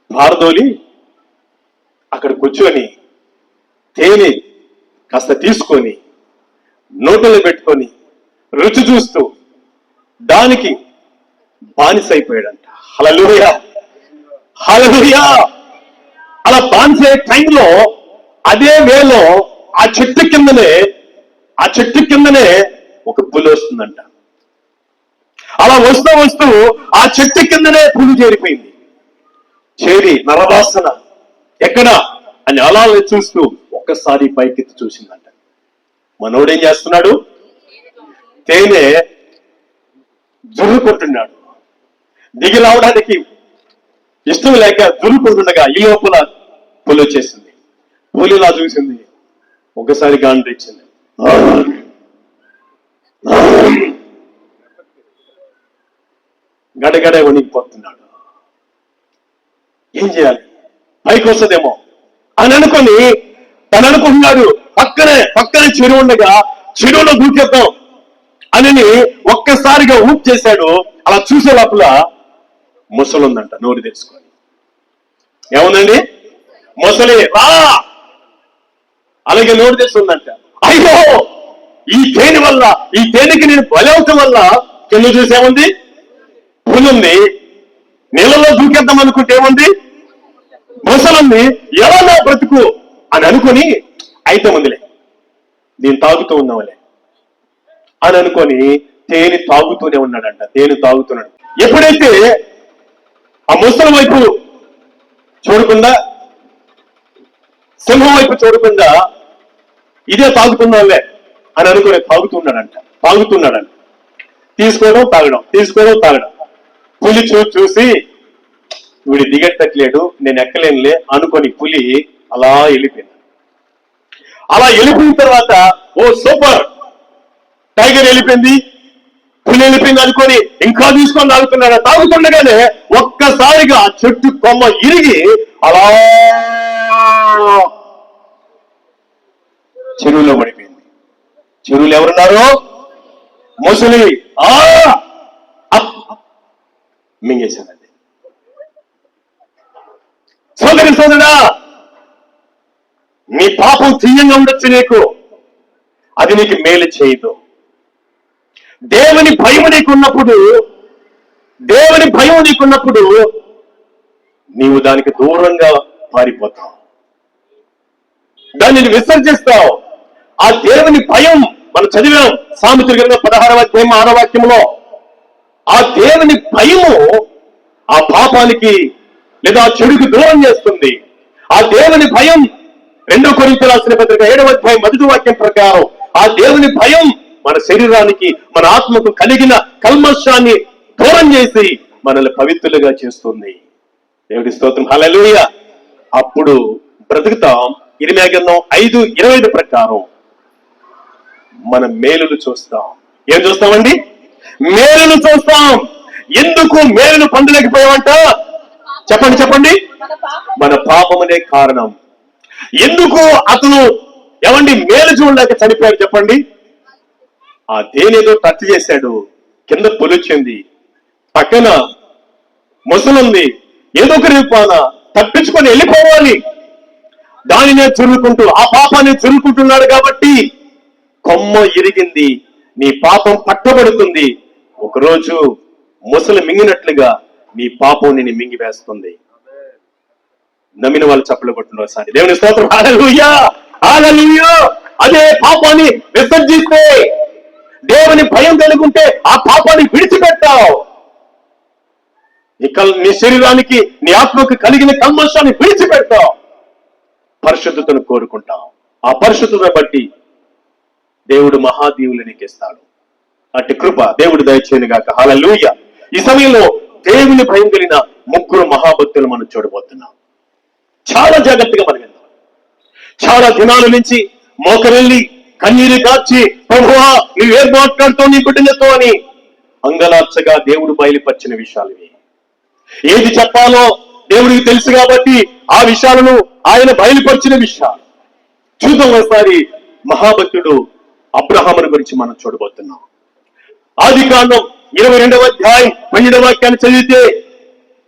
పారదోలి అక్కడ కూర్చొని తేనె కాస్త తీసుకొని నోట్లో పెట్టుకొని రుచి చూస్తూ దానికి బానిసైపోయాడంట. హల్లెలూయా, హల్లెలూయా. అలా బానిసే టైంలో అదే వేలో ఆ చెట్టు కిందనే ఒక పులి వస్తుందంట. అలా వస్తూ ఆ చెట్టు కిందనే పులి చేరిపోయింది. చేరి నరవాసన ఎక్కడా అని అలా చూస్తూ ఒక్కసారి పైకెత్తి చూసిందంట. మనోడేం చేస్తున్నాడు? తేనె జుర్రుకుంటున్నాడు. దిగి రావడానికి ఇష్టం లేక జుర్రుకుంటుండగా ఈ లోపల పులి వచ్చేసింది. పులిలా చూసింది, ఒకసారి గాండ్రు ఇచ్చింది. గడగడ వణికిపోతున్నాడు. ఏం చేయాలి? పైకి వస్తుందేమో అని అనుకుని తను అనుకుంటున్నాడు. పక్కనే చెరువు ఉండగా చెరువులో దూకేద్దాం అని ఒక్కసారిగా ఊపు చేశాడు. అలా చూసే లోపల ముసలు ఉందంట, నోరు తెరుచుకొని. ఏముందండి? ముసలి రా, అలాగే నోరు తెరుచుందంట. అయ్యో, ఈ తేనెకి నేను బలవటం వల్ల కింద చూసేముంది? పులుంది. నీళ్ళలో దూకేద్దాం అనుకుంటే ఏముంది? ముసలుంది. ఎలా నా బ్రతుకు అని అనుకుని అయితే ముందులే దీన్ని తాగుతూ ఉన్నామలే అని అనుకొని తేనె తాగుతూనే ఉన్నాడంట. తేనె తాగుతున్నాడు. ఎప్పుడైతే ఆ ముసలి వైపు చూడకుండా, సింహం వైపు చూడకుండా ఇదే తాగుతున్నావులే అని అనుకుని తాగుతున్నాడంట. తాగుతున్నాడని. తీసుకోవడం తాగడం, తీసుకోవడం తాగడం. పులి చూసి వీడు దిగట్టట్లేడు, నేను ఎక్కలేనులే అనుకొని పులి అలా వెళ్ళిపోయింది. అలా వెళ్ళిపోయిన తర్వాత ఓ సూపర్, టైగర్ వెళ్ళిపోయింది, పులి వెళ్ళిపోయింది అనుకొని ఇంకా తీసుకొని తాగుతున్నాడు. తాగుతుండగానే ఒక్కసారిగా చెట్టు కొమ్మ ఇరిగి అలా చెరువులో పడిపోయింది. చెరువులు ఎవరున్నారు? ముసలి మింగేశానండి. సోదరుడా, నీ పాపం తీయంగా ఉండొచ్చు, నీకు అది నీకు మేలు చేయదు. దేవుని భయం నీకున్నప్పుడు నీవు దానికి దూరంగా పారిపోతావు, దానిని విసర్జిస్తావు. ఆ దేవుని భయం మనం చదివాం సామెతల గ్రంథం 16వ అధ్యాయం 6వ వాక్యంలో. ఆ దేవుని భయము ఆ పాపానికి లేదా ఆ చెడుకు దూరం చేస్తుంది. ఆ దేవుని భయం 2 కొరింథీయులకు రాసిన పత్రిక 7వ అధ్యాయం 1వ వాక్యం ప్రకారం ఆ దేవుని భయం మన శరీరానికి, మన ఆత్మకు కలిగిన కల్మషాన్ని దూరం చేసి మనల్ని పవిత్రులుగా చేస్తుంది. దేవుడి స్తోత్రం, హల్లెలూయా. అప్పుడు బ్రతుకుతాం. ఇర్మీయా గ్రంథం 5:25 ప్రకారం మన మేలులు చూస్తాం. ఏం చూస్తామండి? మేలులు చూస్తాం. ఎందుకు మేలును పొందలేకపోయామంట? చెప్పండి. మన పాపమనే కారణం. ఎందుకు అతను మేలు చూడలేక చనిపోయాడు చెప్పండి? ఆ దేనేదో టచ్ చేశాడు, కింద పొలిచింది, పక్కన ముసలుంది, ఏదో ఒక రూపాన తప్పించుకొని వెళ్ళిపోవాలి. దానినే చురుకుంటూ ఆ పాపాన్ని చురుకుంటున్నాడు కాబట్టి కొమ్మ ఇరిగింది, నీ పాపం పట్టబడుతుంది. ఒకరోజు ముసలు మింగినట్లుగా నీ పాపం నిన్ను మింగివేస్తుంది. నమ్మిన వాళ్ళు చప్పలు కొట్టిన సారి దేవుని స్తోత్రం, హల్లెలూయా, హల్లెలూయా. అదే పాపాన్ని విసర్జిస్తే, దేవుని భయం కలుగుంటే ఆ పాపాన్ని విడిచిపెట్టావు. నీ శరీరానికి, నీ ఆత్మకు కలిగిన కల్మషాన్ని విడిచిపెట్టావు. పరిశుద్ధతను కోరుకుంటావు. ఆ పరిశుద్ధతను బట్టి దేవుడు మహాదీవులు నీకు ఇస్తాడు. అట్టి కృప దేవుడు దయచేయను గాక, హల్లెలూయా. ఈ సమయంలో దేవుని భయం కలిగిన 3 మహాభక్తులు మనం చూడబోతున్నాం. చాలా జాగ్రత్తగా మనం వెళ్తాం. చాలా దినాల నుంచి మోకరెళ్ళి కన్నీరు కార్చి, ప్రభువా నువ్వేం మాట్లాడుతావు నీ బిడ్డలతో అని అంగలార్చగా దేవుడు బయలుపరిచిన విషయాలు ఇవి. ఏది చెప్పాలో దేవుడికి తెలుసు కాబట్టి ఆ విషయాలను ఆయన బయలుపరిచిన విషయాలు చూద్దాం. ఒకసారి మహాభక్తుడు అబ్రహాముని గురించి మనం చూడబోతున్నాం. ఆదికాండం 22వ అధ్యాయం 12వ వాక్యాన్ని చదివితే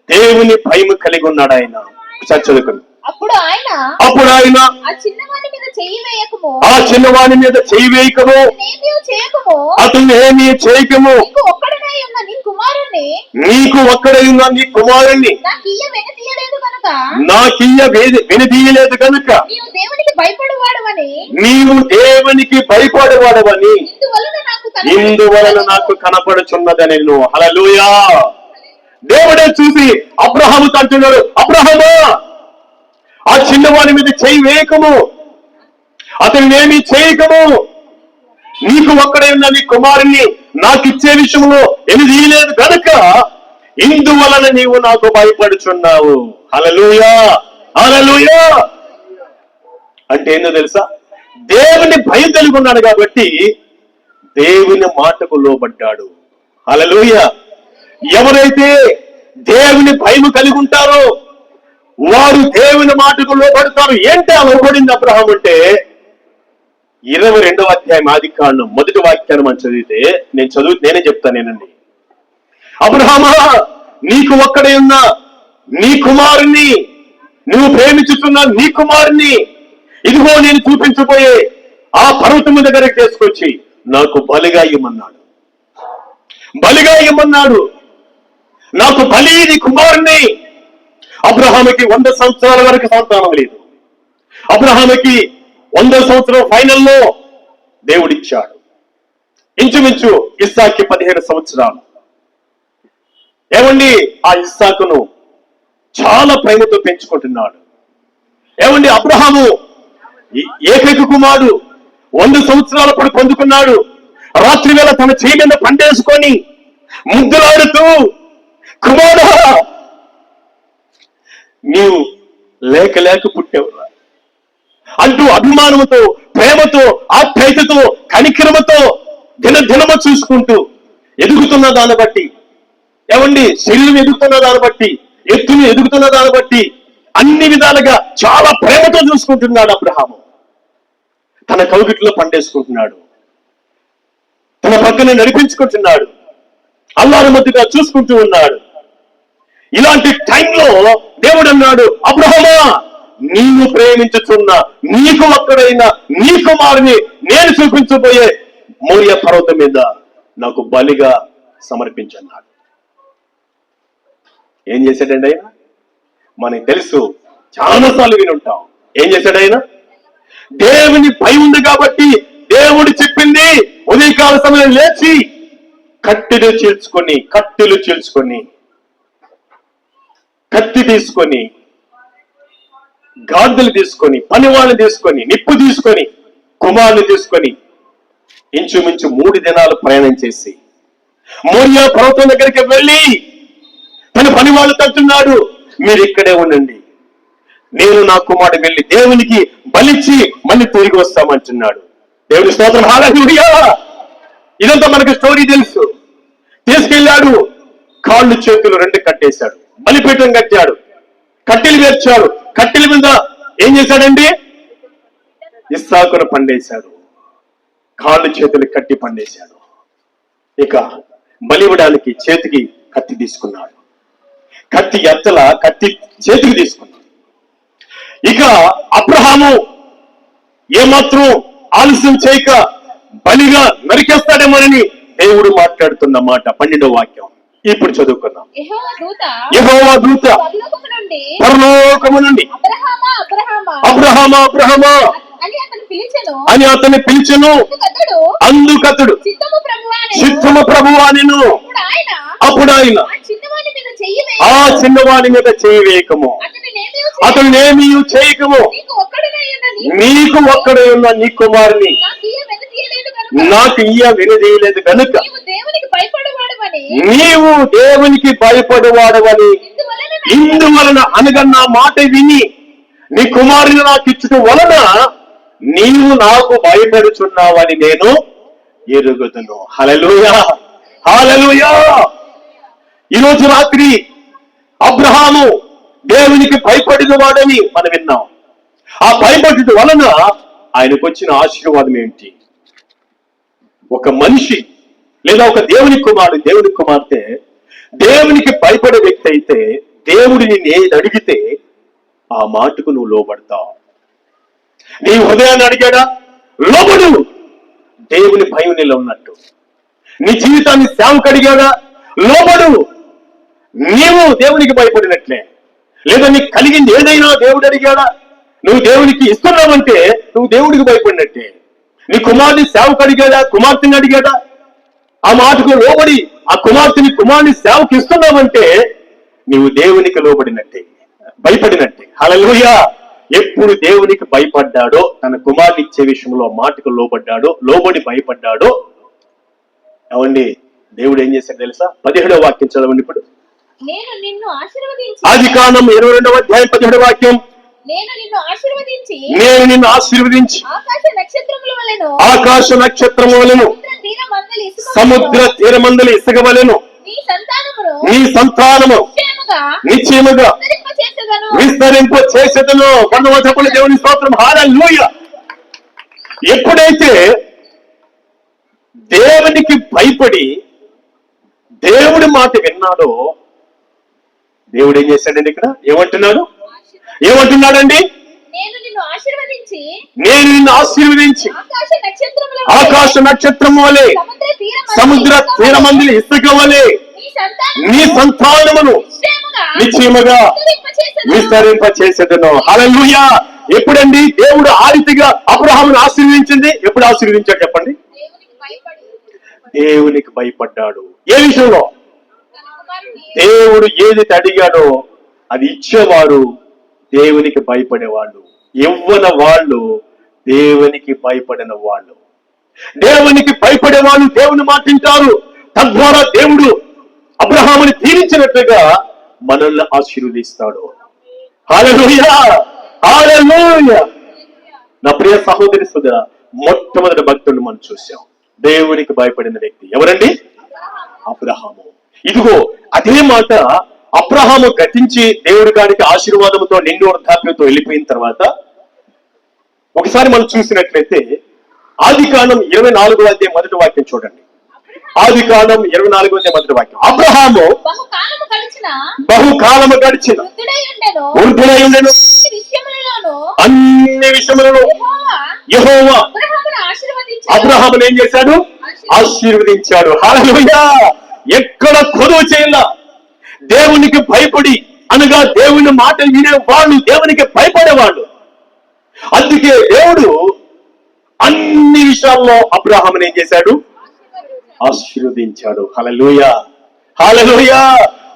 దేవుని భయం కలిగి ఉన్నాడు ఆయన. చదువుకుని అప్పుడు ఆయన ఆ చిన్నవాని మీద చెయ్యి వేయకము, అతను ఏమీ చేయకము, నీకు ఒక్కడై ఉన్న నీ కుమారుణ్ణి నాకియ్య వెనుదీయలేదు కనుక నీవు దేవునికి భయపడేవాడవని ఇందువలన నాకు కనపడుచున్నదని. హల్లెలూయా. దేవుడే చూసి అబ్రహాముతో అంటున్నాడు, అబ్రహామా ఆ చిన్నవాని మీద చెయ్యి వేయకము, అతను ఏమీ చేయకము, నీకు ఒక్కడే ఉన్న నీ కుమారుణ్ణి నాకిచ్చే విషయంలో ఎనిదీయలేదు కనుక ఇందువలన నీవు నాకు భయపడుచున్నావు. హల్లెలూయా, హల్లెలూయా. అంటే ఏందో తెలుసా? దేవుని భయం కలిగి ఉన్నాడు కాబట్టి దేవుని మాటకు లోబడ్డాడు. హల్లెలూయా. ఎవరైతే దేవుని భయం కలిగి ఉంటారో వారు దేవుని మాటకు లోబడతారు. ఏంటి ఆ లోబడింది అబ్రహాం అంటే 22వ అధ్యాయం ఆదికాండం 1వ వాక్యాన్ని మనం చదివితే, నేనే చెప్తానేనండి. అబ్రహామా నీకు ఒక్కడే ఉన్న నీ కుమారుణ్ణి, నువ్వు ప్రేమించుతున్న నీ కుమారుణ్ణి ఇదిగో నేను చూపించబోయే ఆ పర్వతము దగ్గరికి తీసుకొచ్చి నాకు బలిగా ఇమ్మన్నాడు. నాకు బలి నీ కుమారుణ్ణి. అబ్రహాముకి 100 సంవత్సరాల వరకు సంతానం లేదు. అబ్రహాముకి 100 సంవత్సరం ఫైనల్లో దేవుడిచ్చాడు. ఇంచుమించు ఇస్సాకి 15 సంవత్సరాలు. ఏమండి ఆ ఇస్సాకును చాలా ప్రేమతో పెంచుకుంటున్నాడు. ఏమండి అబ్రహాము ఏకైక కుమారుడు 100 సంవత్సరాలప్పుడు పొందుకున్నాడు. రాత్రి వేళ తన చేయి మీద పండేసుకొని ముద్దులాడుతూ, కుమారుడా నీవు లేక లేక పుట్టావురా అంటూ అభిమానముతో, ప్రేమతో, ఆప్యాయతతో, కనికరమతో దినదినము చూసుకుంటూ ఎదుగుతున్న దాన్ని బట్టి, ఏమండి శరీరం ఎదుగుతున్న దాన్ని బట్టి, ఎత్తులు ఎదుగుతున్న దాన్ని బట్టి అన్ని విధాలుగా చాలా ప్రేమతో చూసుకుంటున్నాడు అబ్రహాము. తన కౌగిట్లో పండేసుకుంటున్నాడు, తన పక్కన నడిపించుకుంటున్నాడు, అల్లారు మధ్యగా చూసుకుంటూ ఉన్నాడు. ఇలాంటి టైంలో దేవుడు అన్నాడు, అబ్రహమా నీవు ప్రేమించుచున్న నీకు ఒక్కడైన నీ కుమారుని నేను చూపించబోయే మోరియా పర్వతం మీద నాకు బలిగా సమర్పించన్నాడు. ఏం చేశాడండి ఆయన? మనకి తెలుసు, చాలాసార్లు విని ఉంటాం. ఏం చేశాడు ఆయన? దేవుని భయం ఉంది కాబట్టి దేవుడు చెప్పింది ఉదయకాల సమయం లేచి కట్టెలు చీల్చుకొని కత్తి తీసుకొని, గాడిదలు తీసుకొని, పనివాళ్ళని తీసుకొని, నిప్పు తీసుకొని, కుమారుని తీసుకొని ఇంచుమించు 3 దినాలు ప్రయాణం చేసి మోరియా పర్వతం దగ్గరికి వెళ్ళి తన పని వాళ్ళు తట్టున్నాడు, మీరు ఇక్కడే ఉండండి, నేను నా కుమారుడు వెళ్ళి దేవునికి బలిచ్చి మళ్ళీ తిరిగి వస్తామంటున్నాడు. దేవుని స్తోత్రం, హల్లెలూయా. ఇదంతా మనకి స్టోరీ తెలుసు. తీసుకెళ్లాడు, కాళ్ళు చేతులు 2 కట్టేశాడు, బలిపీఠం కట్టాడు, కట్టెలు వేర్చాడు, కట్టెల మీద ఏం చేశాడండి? ఇస్సాకును పండేశాడు, కాళ్ళు చేతులు కట్టి పండేశాడు. ఇక బలివ్వడానికి చేతికి కత్తి తీసుకున్నాడు, కత్తి ఎత్తల కత్తి చేతికి తీసుకున్నాడు. ఇక అబ్రహాము ఏమాత్రం ఆలస్యం చేయక బలిగా నరికేస్తాడేమోనని దేవుడు మాట్లాడుతున్న మాట 12వ వాక్యం ఇప్పుడు చదువుకున్నాం. యెహోవా దూత పరలోకము నుండి అబ్రహామా అబ్రహామా అని అతన్ని పిలిచెను. అందుకతడు చిత్తము ప్రభువా నేను. అప్పుడు ఆయన ఆ చిన్నవాడి మీద చేయి వేయకము, అతను నేమీ చేయకము, నీకు ఒక్కడే ఉన్న నీ కుమారుని నాకు వినదీయలేదు కనుక నీవు దేవునికి భయపడవాడవని ఇందువలన అనగన్న మాట విని నీ కుమారుని నాకు ఇచ్చడం వలన నీవు నాకు భయపడుచున్నావని నేను ఎరుగుదును. హల్లెలూయా, హల్లెలూయా. ఈరోజు రాత్రి అబ్రహాము దేవునికి భయపడిన వాడని మనం విన్నాం. ఆ భయపడటం వలన ఆయనకు వచ్చిన ఆశీర్వాదం ఏంటి? ఒక మనిషి లేదా ఒక దేవుని కుమారుడు, దేవుని కుమార్తె దేవునికి భయపడే వ్యక్తి అయితే దేవుడిని నేను అడిగితే ఆ మాటకు నువ్వు లోబడతావు. నీ హృదయాన్ని అడిగాడా? లోబడు. దేవుని భయం నీలో ఉన్నట్టు. నీ జీవితాన్ని సేవకు అడిగాడా? లోబడు. నీవు దేవునికి భయపడినట్లే. లేదా నీకు కలిగింది ఏదైనా దేవుడు అడిగాడా? నువ్వు దేవునికి ఇస్తున్నావంటే నువ్వు దేవుడికి భయపడినట్టే. నీ కుమారుని సేవకు అడిగాడా? కుమార్తెని అడిగాడా? ఆ మాటకు లోబడి ఆ కుమారుని సేవకు ఇస్తున్నావంటే నీవు దేవునికి లోబడినట్టే, భయపడినట్టే. హల్లెలూయా. ఎప్పుడు దేవునికి భయపడ్డాడో, తన కుమారుని ఇచ్చే విషయంలో మాటకు లోబడి భయపడ్డాడో, అవండి దేవుడు ఏం చేశాడు తెలుసా? 17వ వాక్యం చదవండి ఇప్పుడు. ఆదికాండం 22వ అధ్యాయం 17వ వాక్యం. నేను నిన్ను ఆశీర్వదించి ఆకాశ నక్షత్రము వలెను సముద్ర తీరమందలి ఇసుక వలెను నీ సంతానము నిశ్చయముగా విస్తరింప చేసేదను. కొంతమంది చెప్పండి దేవుని స్తోత్రం, హల్లెలూయా. ఎప్పుడైతే దేవునికి భయపడి దేవుడి మాట విన్నాడో, దేవుడు ఏం చేశాడండి? ఇక్కడ ఏమంటున్నాడండి? నేను నిన్ను ఆశీర్వదించి ఆకాశ నక్షత్రము వలె సముద్ర తీరమందలి ఇసుక వలె నీ సంతానమును నిశ్చయముగా విస్తరింప చేసేదను. హల్లెలూయా. ఎప్పుడండి దేవుడు ఆ రీతిగా అబ్రహామును ఆశీర్వదించింది? ఎప్పుడు ఆశీర్వదించాడు చెప్పండి? దేవునికి భయపడ్డాడు. ఏ విషయంలో? దేవుడు ఏది అడిగాడో అది ఇచ్చేవాడు దేవునికి భయపడేవాళ్ళు. యవ్వన వాళ్ళు దేవునికి భయపడిన వాళ్ళు. దేవునికి భయపడే వాళ్ళు దేవుని మాట వింటారు. తద్వారా దేవుడు అబ్రహాముని దీవించినట్లుగా మనల్ని ఆశీర్వదిస్తాడు. హల్లెలూయా, హల్లెలూయా. నా ప్రియ సహోదరి సోదరా, మొట్టమొదటి భక్తుడిని మనం చూసాం. దేవునికి భయపడిన వ్యక్తి ఎవరండి? అబ్రహాము. ఇదిగో అదే మాట అబ్రహాము గతించి దేవుడి కాడికి ఆశీర్వాదంతో నిండు వృద్ధాప్యంతో వెళ్ళిపోయిన తర్వాత ఒకసారి మనం చూసినట్లయితే ఆదికాండం 24వ అధ్యాయం మొదటి వాక్యం చూడండి. ఆదికాండం 24వ అధ్యాయం మొదటి వాక్యం. అబ్రహాము బహుకాలము గడిచిన వృద్ధుడై ఉండెను, అన్ని విషయములలో యెహోవా అబ్రహామును ఏం చేశాడు? ఆశీర్వదించాడు. హల్లెలూయా. ఎక్కడ కొదువ చేయాల, దేవునికి భయపడి అనగా దేవుని మాట వినేవాళ్ళు, దేవునికి భయపడేవాళ్ళు. అందుకే దేవుడు అన్ని విషయాల్లో అబ్రహామును ఏం చేశాడు? ఆశీర్వదించాడు. హల్లెలూయా, హల్లెలూయా.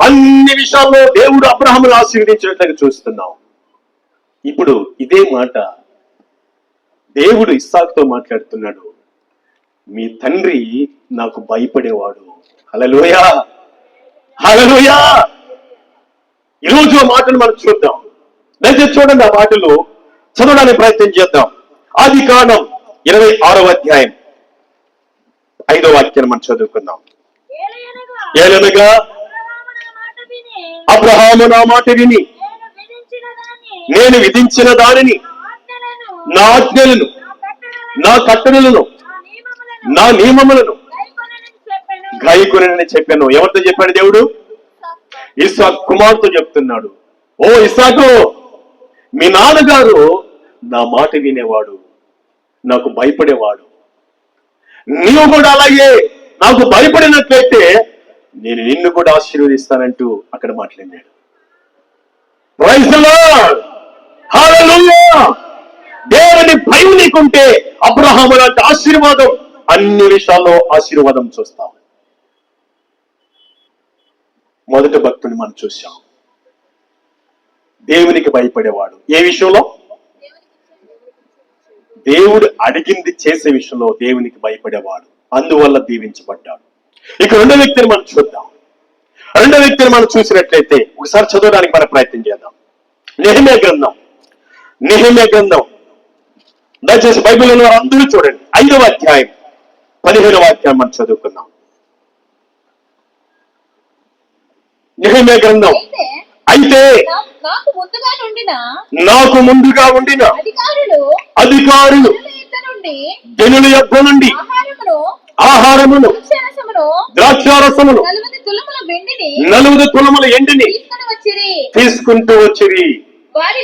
అన్ని విషయాల్లో దేవుడు అబ్రహామును ఆశీర్వదించినట్లుగా చూస్తున్నాం. ఇప్పుడు ఇదే మాట దేవుడు ఇస్సాకుతో మాట్లాడుతున్నాడు. మీ తండ్రి నాకు భయపడేవాడు. హల్లెలూయా, హల్లెలూయా. ఈరోజు ఆ మాటలు మనం చూద్దాం. దయచేసి చూడండి, ఆ మాటలు చదవడానికి ప్రయత్నం చేద్దాం. ఆదికాండం 26వ అధ్యాయం 5వ వాక్యాన్ని మనం చదువుకుందాం. ఏలనగా అబ్రహాము నా మాట విని నేను విధించిన దానిని, నా ఆజ్ఞలను, నా కట్టడలను, నా నియమములను గైకొనని చెప్పాను. ఎవరితో చెప్పాడు దేవుడు? ఇస్సాకు కుమార్తో చెప్తున్నాడు. ఓ ఇస్సాకు, మీ నాన్నగారు నా మాట వినేవాడు, నాకు భయపడేవాడు. నీవు కూడా అలాగే నాకు భయపడినట్లయితే నేను నిన్ను కూడా ఆశీర్వదిస్తానంటూ అక్కడ మాట్లాడాడు. ప్రైజ్ ది లార్డ్, హల్లెలూయా. దేవుని భయం నీకుంటే అబ్రహాము లాంటి ఆశీర్వాదం, అన్ని విషయాల్లో ఆశీర్వాదం చూస్తాం. మొదటి భక్తుని మనం చూసాం. దేవునికి భయపడేవాడు. ఏ విషయంలో? దేవుడు అడిగింది చేసే విషయంలో దేవునికి భయపడేవాడు, అందువల్ల దీవించబడ్డాడు. ఇక రెండో వ్యక్తిని మనం చూద్దాం. రెండో వ్యక్తిని మనం చూసినట్లయితే ఒకసారి చదవడానికి మనం ప్రయత్నం చేద్దాం. నెహెమ్యా గ్రంథం. నెహెమ్యా గ్రంథం దయచేసి బైబిల్లో అందరూ చూడండి. 5వ అధ్యాయం 15వ వాక్యాన్ని మనం చదువుకుందాం. నెహెమ్యా గ్రంథం. అయితే నాకు ముందుగా ఉండిన అధికారులు జనుల యొద్ద నుండి ఆహారమును, ద్రాక్షారసమును, 40 తులముల ఎండిని తీసుకుంటూ వచ్చిరి. వారి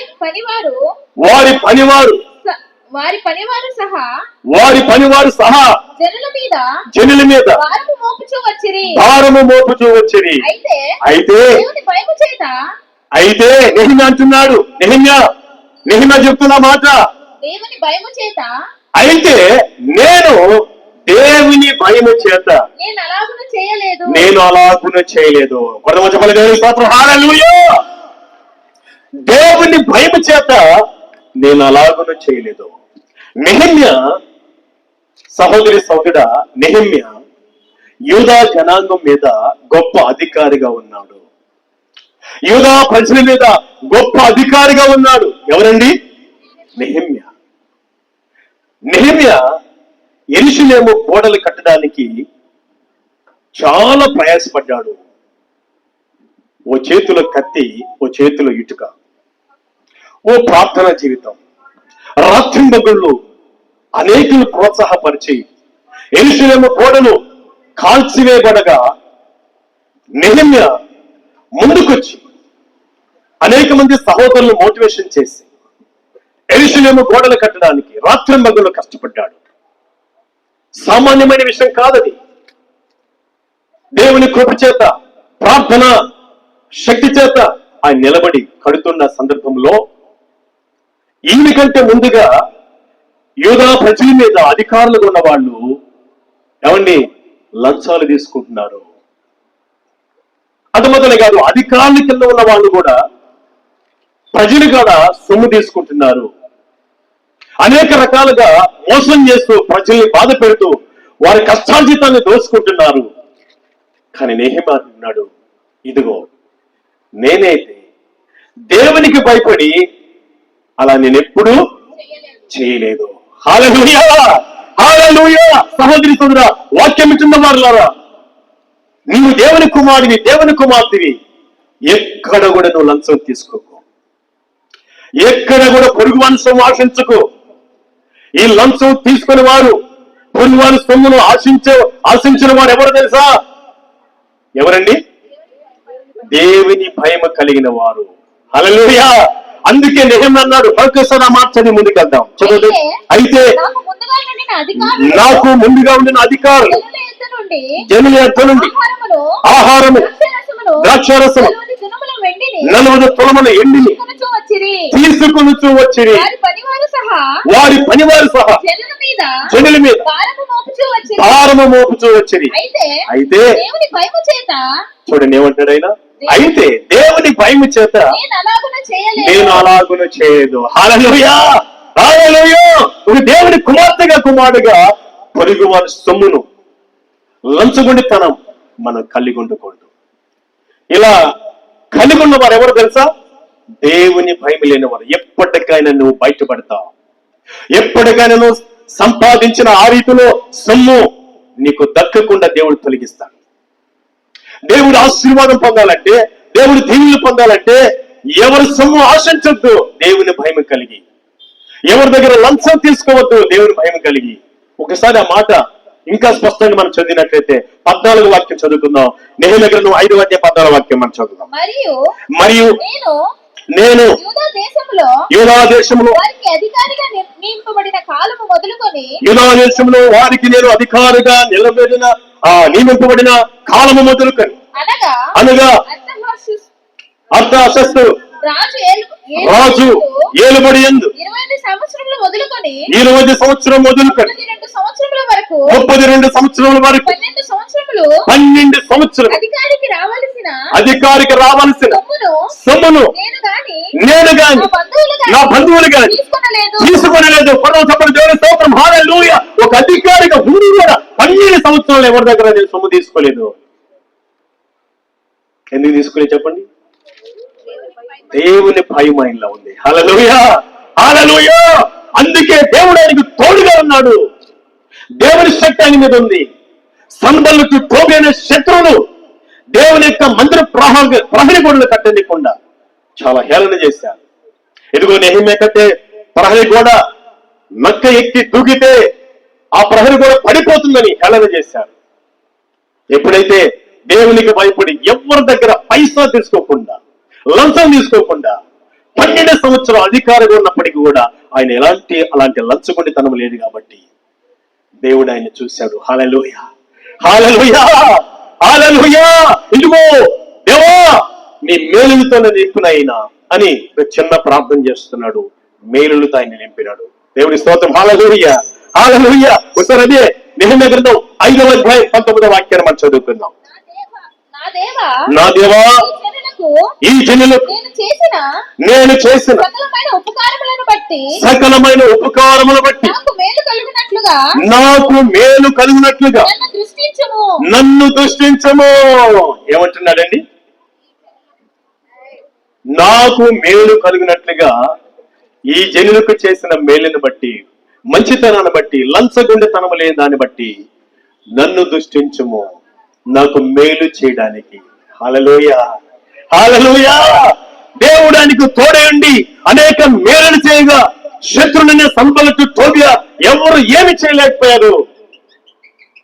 పనివారు సహా జనుల మీద భారము మోపుచూ వచ్చిరి. అయితే నెహెమ్యా అంటున్నాడు, నెహెమ్యా చెప్తున్న మాట, అయితే నేను దేవుని భయము చేత నేను అలాగున చేయలేదు. దేవుని భయము చేత నేను అలాగున చేయలేదు. నెహెమ్యా సహోదరి సహోదరుడా, నెహెమ్యా యూదా జనాంగం మీద గొప్ప అధికారిగా ఉన్నాడు. యూదా ప్రజల మీద గొప్ప అధికారిగా ఉన్నాడు. ఎవరండి? నెహెమ్యా. నెహెమ్యా యెరూషలేము గోడలు కట్టడానికి చాలా ప్రయాసపడ్డాడు. ఓ చేతిలో కత్తి, ఓ చేతిలో ఇటుక, ఓ ప్రార్థనా జీవితం, రాత్రింబగళ్ళు అనేకులు ప్రోత్సాహపరిచి యెరూషలేము గోడలు కాల్చివేయబడగా నెహెమ్యా ముందుకొచ్చి అనేక మంది సహోదరులు మోటివేషన్ చేసి యెరూషలేము గోడలు కట్టడానికి రాత్రింబగళ్ళు కష్టపడ్డాడు. సామాన్యమైన విషయం కాదది. దేవుని కృప చేత, ప్రార్థన శక్తి చేత ఆయన నిలబడి కడుతున్న సందర్భంలో ఈయన కంటే ముందుగా యూదా ప్రజల మీద అధికారులు ఉన్న వాళ్ళు ఏమండి లంచాలు తీసుకుంటున్నారు. అది మొదలే కాదు, అధికారుల కింద ఉన్న వాళ్ళు కూడా ప్రజలు కూడా సొమ్ము తీసుకుంటున్నారు. అనేక రకాలుగా మోసం చేస్తూ ప్రజల్ని బాధ పెడుతూ వారి కష్టార్జితాన్ని దోచుకుంటున్నారు. కానీ నెహెమ్యా అంటున్నాడు, ఇదిగో నేనైతే దేవునికి భయపడి అలా నేనెప్పుడూ చేయలేదు. హల్లెలూయా, హల్లెలూయా. సహోదరి సోదరా, వాక్యం ఇచ్చిన వారులారా, నీవు దేవుని కుమారుడివి, దేవుని కుమార్తెవి. ఎక్కడ కూడా నువ్వు లంచం తీసుకోకు, ఎక్కడ కూడా పొరుగు వాని సొమ్ము ఆశించకు. ఈ లంచం తీసుకుని వారు పొరుగు వాని సొమ్మును ఆశించిన వారు ఎవరు తెలుసా? ఎవరండి? దేవుని భయం కలిగిన వారు. హల్లెలూయా. అందుకే నెహెమ్యా అన్నాడు, ఒక్కసారి ఆ మాట చదివి ముందుకెళ్దాం. చదువు. అయితే నాకు ముందుగా ఉండిన అధికారం జనుల యొద్ద నుండి ఆహారము, ద్రాక్షారసము, 40 తులముల ఎండిని తీసుకొనుచూ వచ్చిరి. వారి పనివారు సహా జనుల మీద భారము మోపుచూ వచ్చిరి. అయితే చూడండి ఏమంటాడు ఆయన, అయితే దేవుని భయము చేత నేను అలాగున చేయదు. హల్లెలూయా, హల్లెలూయా. ఒక దేవుని కుమారుడుగా పొరుగు వారి సొమ్మును లంచగొండితనం మనం కలిగి ఉండకూడదు. ఇలా కలిగి ఉన్న వారు ఎవరు తెలుసా? దేవుని భయం లేని వారు. ఎప్పటికైనా నువ్వు బయటపడతావు. ఎప్పటికైనా నువ్వు సంపాదించిన ఆ రీతిలో సొమ్ము నీకు దక్కకుండా దేవుడు తొలగిస్తాడు. దేవుడు ఆశీర్వాదం పొందాలంటే, దేవుడు దీవెనలు పొందాలంటే ఎవరి సొమ్ము ఆశించొద్దు, దేవుని భయం కలిగి. ఎవరి దగ్గర లంచం తీసుకోవద్దు, దేవుని భయం కలిగి. ఒకసారి ఆ మాట ఇంకా స్పష్టంగా మనం చదివినట్లయితే 14 వాక్యం చదువుకుందాం. నెహెమ్యా గ్రంథం 5వ అధ్యాయం 14వ వాక్యం మనం చదువుదాం. మరియు నేను యూదా దేశంలో వారికి అధికారిగా నియమింపబడిన కాలము మొదలుకొని, యూదా దేశంలో వారికి నేను అధికారిగా నియమింపబడిన కాలము మొదలుకొని, అనగా అర్తహషస్తు రాజు ఏలుబడి యందు 20 సంవత్సరములు మొదలుకొని 32 సంవత్సరముల వరకు 12 సంవత్సరములు అధికారికి రావాల్సిన సొమ్మును నేను గాని నా బంధువులు గాని తీసుకొనలేదు. దేవుని స్తోత్రం, హల్లెలూయా. ఒక అధికారిగా ఉండి కూడా 12 సంవత్సరాలు ఎవరి దగ్గర నేను సొమ్ము తీసుకోలేదు. ఎందుకు తీసుకోలేదు చెప్పండి? దేవుని భయం ఆయనలో ఉంది. హల్లెలూయా, హల్లెలూయా. అందుకే దేవుడు ఆయనకు తోడుగా ఉన్నాడు. దేవుని శక్తి ఆయన మీద ఉంది. సంబలుకు తోబైన శత్రువులు దేవుని యొక్క మందిర ప్రహరీ గోడలు కట్టనికుండా చాలా హేళన చేశారు. ఇదిగో నెహెమ్యా కట్టే ప్రహరీ గోడ నక్క ఎక్కి దూకితే ఆ ప్రహరీ గోడ పడిపోతుందని హేళన చేశారు. ఎప్పుడైతే దేవునికి భయపడి ఎవరి దగ్గర పైసా తీసుకోకుండా, లంచం తీసుకోకుండా 12 సంవత్సరాలు అధికారిగా ఉన్నప్పటికీ కూడా ఆయన అలాంటి లంచగొండితనం లేదు కాబట్టి దేవుడు ఆయన చూశాడు. హల్లెలూయా, హల్లెలూయా, హల్లెలూయా. ఇదిగో దేవా, నీ మేలులతోనే నింపునైనా అని చిన్న ప్రార్థన చేస్తున్నాడు. మేలులతో ఆయన నింపినాడు. దేవుడి స్తోత్రం, హల్లెలూయా, హల్లెలూయా. ఒకసారి అదే నెహెమ్యా గ్రంథం 5వ అధ్యాయం 19వ వాక్యాన్ని మనం చదువుకుందాం. నా దేవా, ఈ జనులకు నేను చేసిన సకలమైన ఉపకారములను బట్టి నాకు మేలు కలిగినట్లుగా నన్ను దృష్టించము. ఏమంటున్నాడండి? నాకు మేలు కలిగినట్లుగా ఈ జనులకు చేసిన మేలుని బట్టి, మంచితనాన్ని బట్టి, లంచగొండితనం లేని దాన్ని బట్టి నన్ను దృష్టించము, నాకు మేలు చేయడానికి. హల్లెలూయా, హల్లెలూయా. దేవుడు ఆయనకు తోడే ఉండి అనేక మేలులు చేయగా శత్రువుని సంబలటు తోబియా ఎవరు ఏమి చేయలేకపోయారు.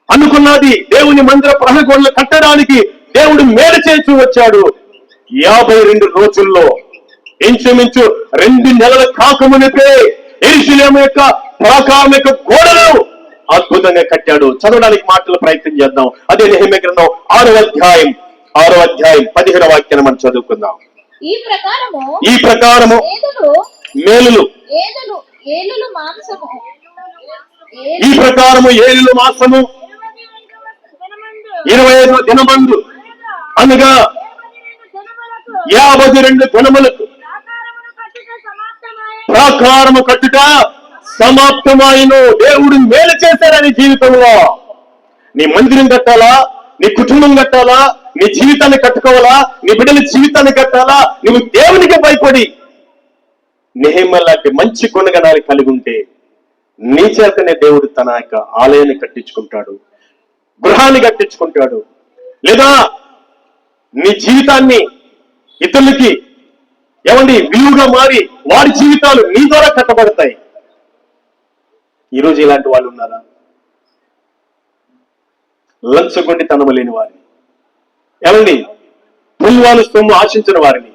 అనుకున్నది దేవుని మందిర ప్రహరీ గోడలు కట్టడానికి దేవుడు మేలు చేస్తూ వచ్చాడు. 52 రోజుల్లో ఇంచుమించు 2 నెలల కాకమునిపే యెరూషలేము యొక్క ప్రాకారం యొక్క గోడలు అద్భుతంగా కట్టాడు. చదవడానికి మాటలు ప్రయత్నం చేద్దాం. అదే నెహెమ్యా గ్రంథం 6వ అధ్యాయం 15వ వాక్యాన్ని మనం చదువుకుందాం. ఈ ప్రకారము మేలులు, ఈ ప్రకారము ఏలుల మాసము 25వ దినమందు, అనగా 52 దినములకు ప్రాకారము కట్టుట సమాప్తమాయను. దేవుడు మేలు చేశారని జీవితంలో. నీ మందిరం కట్టాలా, నీ కుటుంబం కట్టాలా, నీ జీవితాన్ని కట్టుకోవాలా, నీ బిడ్డల జీవితాన్ని కట్టాలా, నువ్వు దేవునికి భయపడి నెహెమ్యా లాంటి మంచి గుణగణాలు కలిగి ఉంటే నీ చేతనే దేవుడు తన యొక్క ఆలయాన్ని కట్టించుకుంటాడు, గృహాన్ని కట్టించుకుంటాడు. లేదా నీ జీవితాన్ని ఇతరులకి విలువగా మారి వారి జీవితాలు నీ ద్వారా కట్టబడతాయి. ఈరోజు ఇలాంటి వాళ్ళు ఉన్నారా? లంచగొండితనము లేని వారిని, పుల్వాలు సొమ్ము ఆశించిన వారిని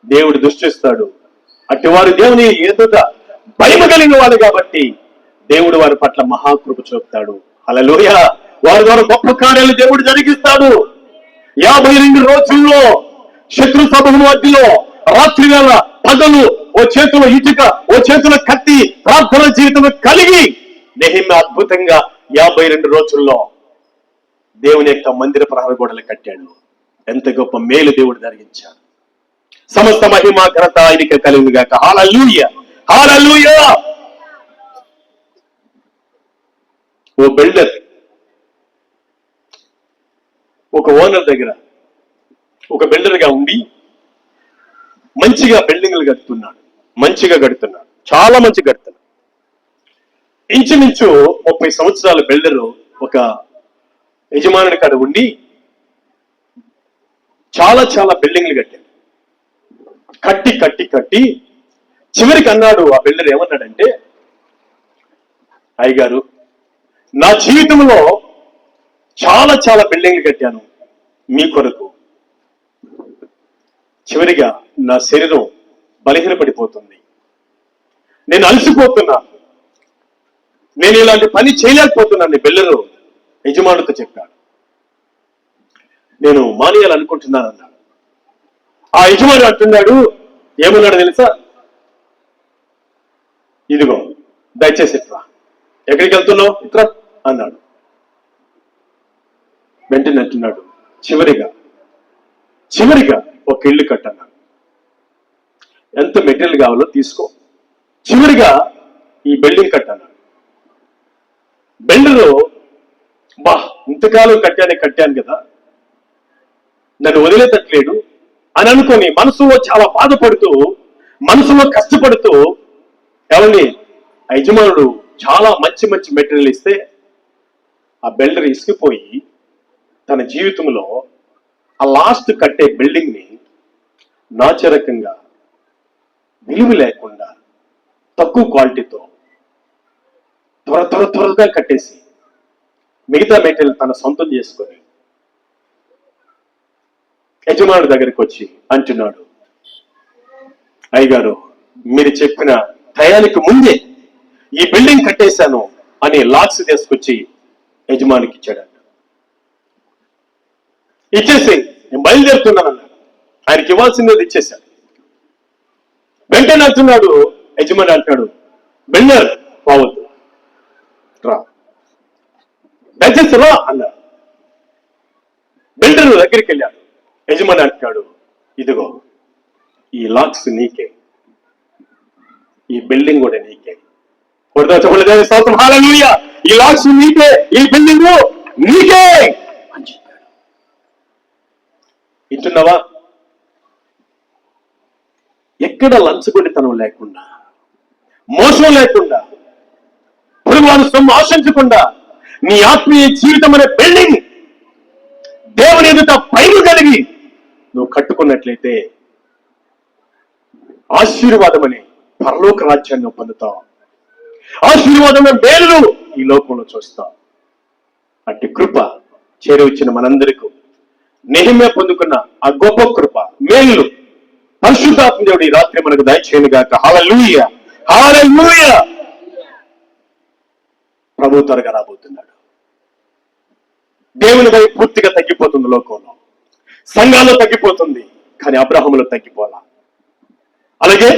దేవుడు దృష్టిస్తాడు. అట్టివారు దేవుని ఎదుట భయము కలిగిన వాళ్ళు కాబట్టి దేవుడు వారి పట్ల మహాకృప చూపుతాడు. హల్లెలూయా. వారి ద్వారా గొప్ప కార్యాలు దేవుడు జరిగిస్తాడు. 52 రోజుల్లో శత్రు సమూహం మధ్యలో రాత్రి వేళ పగలు ఓ చేతిలో ఇటుక, ఓ చేతిలో కత్తి, ప్రార్థన జీవితం కలిగి నెహెమ్యా అద్భుతంగా 52 రోజుల్లో దేవుని యొక్క మందిర ప్రహర గోడలు కట్టాడు. ఎంత గొప్ప మేలు దేవుడు జరిగించాడు. సమస్త మహిమ ఘనత ఆయనకే కలుగును గాక. హల్లెలూయా, హల్లెలూయా. ఓ బిల్డర్ ఒక ఓనర్ దగ్గర ఒక బిల్డర్ గా ఉండి మంచిగా బిల్డింగ్లు కడుతున్నాడు, చాలా మంచి కడుతున్నాడు. ఇంచుమించు 30 సంవత్సరాల బిల్డరు ఒక యజమానుడి కాడ ఉండి చాలా చాలా బిల్డింగ్లు కట్టాడు. కట్టి చివరికి అన్నాడు, ఆ బిల్డర్ ఏమన్నాడంటే, అయ్యగారు, నా జీవితంలో చాలా చాలా బిల్డింగ్లు కట్టాను మీ కొరకు. చివరిగా నా శరీరం బలహీనపడిపోతుంది, నేను అలసిపోతున్నాను, నేను ఇలాంటి పని చేయలేకపోతున్నాను బిల్డరు యజమానుడితో చెప్పాడు. నేను మానేయాలనుకుంటున్నాను అన్నాడు. ఆ యజమాని అంటున్నాడు, ఏమన్నాడు తెలుసా? ఇదిగో దయచేసి ఇట్రా. ఎక్కడికి వెళ్తున్నావు? ఇట్రా అన్నాడు. వెంటనే అంటున్నాడు, చివరిగా ఒక ఇల్లు కట్టన్నాడు. ఎంత మెటీరియల్ కావాలో తీసుకో, చివరిగా ఈ బిల్డింగ్ కట్టన్నాడు. బిల్డరు, ఇంతకాలం కట్టాను కదా, నన్ను వదిలేటట్లేడు అని అనుకొని మనసులో చాలా బాధపడుతూ, మనసులో కష్టపడుతూ, యజమానుడు చాలా మంచి మెటీరియల్ ఇస్తే ఆ బిల్డర్ ఇసుకుపోయి తన జీవితంలో ఆ లాస్ట్ కట్టే బిల్డింగ్ ని నాచరకంగా, విలువ లేకుండా, తక్కువ క్వాలిటీతో త్వరగా కట్టేసి మిగతా మెటీరియల్ తన సొంతం చేసుకొని యజమానుడి దగ్గరికి వచ్చి అంటున్నాడు, అయ్యగారు, మీరు చెప్పిన టయానికి ముందే ఈ బిల్డింగ్ కట్టేశాను అని లాక్స్ తీసుకొచ్చి యజమానికి ఇచ్చాడు. ఇచ్చేసి నేను బయలుదేరుతున్నాను అన్నాడు. ఆయనకి ఇవ్వాల్సింది ఇచ్చేశాడు. వెంటనే అంటున్నాడు, యజమాని అంటున్నాడు, బిల్డర్ పోవద్దు, రా, దయచేసి రా అన్నాడు. బిల్డర్ దగ్గరికి వెళ్ళాడు. యజమాని అంటున్నాడు, ఇదిగో ఈ లాక్స్ నీకే, ఈ బిల్డింగ్ కూడా నీకే. హల్లెలూయా. ఈ లాక్స్ నీకే, ఈ బిల్డింగ్ నీకే అని చెప్పాడు. వింటున్నావా? ఎక్కడ లంచగొండితనం లేకుండా, మోసం లేకుండా, పురుగువారు సొమ్ము ఆశించకుండా నీ ఆత్మీయ జీవితం అనే బిల్డింగ్ దేవుని ఎదుట భయం కలిగి నువ్వు కట్టుకున్నట్లయితే ఆశీర్వాదం అనే పరలోక రాజ్యాన్ని పొందుతావు. ఆశీర్వాదమైన మేలును ఈ లోకంలో చూస్తావు. అట్టి కృప చేరవచ్చిన మనందరికీ నెహెమ్యా పొందుకున్న ఆ గొప్ప కృప, మేలు పరిశుద్ధాత్మ దేవుడు ఈ రాత్రి మనకు దయచేయను గాక. హల్లెలూయా, హల్లెలూయా. ప్రభు త్వరగా రాబోతున్నాడు. దేవుని భయం పూర్తిగా తగ్గిపోతుంది లోకంలో, సంఘాల్లో తగ్గిపోతుంది, కానీ అబ్రహాములో తగ్గిపోలా, అలాగే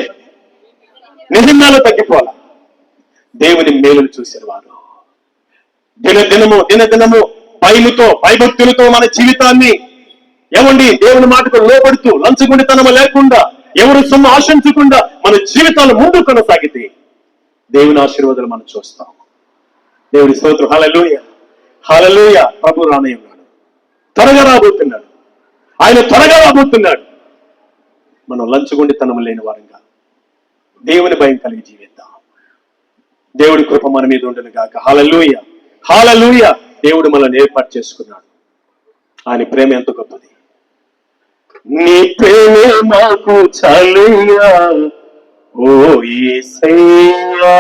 నెహెమ్యాలో తగ్గిపోలా. దేవుని మేలును చూసిన వారు దినదినము భయముతో, భయభక్తులతో మన జీవితాన్ని దేవుని మాటకు లోబడుతూ, లంచగొండితనము లేకుండా, ఎవరు సొమ్ము ఆశించకుండా మన జీవితాలు ముందు కొనసాగితే దేవుని ఆశీర్వాదాలు మనం చూస్తాం. దేవుని స్తోత్రం. హల్లెలూయా, హల్లెలూయా. ప్రభు రానై ఉన్నాడు, త్వరగా రాబోతున్నాడు. ఆయన త్వరగా రాబోతున్నాడు. మనం లంచగొండితనం లేని వారంగా దేవుని భయం కలిగి జీవిద్దాం. దేవుడి కృప మన మీద ఉండను గాక. హల్లెలూయా, హల్లెలూయా. దేవుడు మనల్ని ఏర్పాటు చేసుకున్నాడు. ఆయన ప్రేమ ఎంత గొప్పది. నీ ప్రేమ మాకు చాలయ్యా ఓ యేసయ్యా,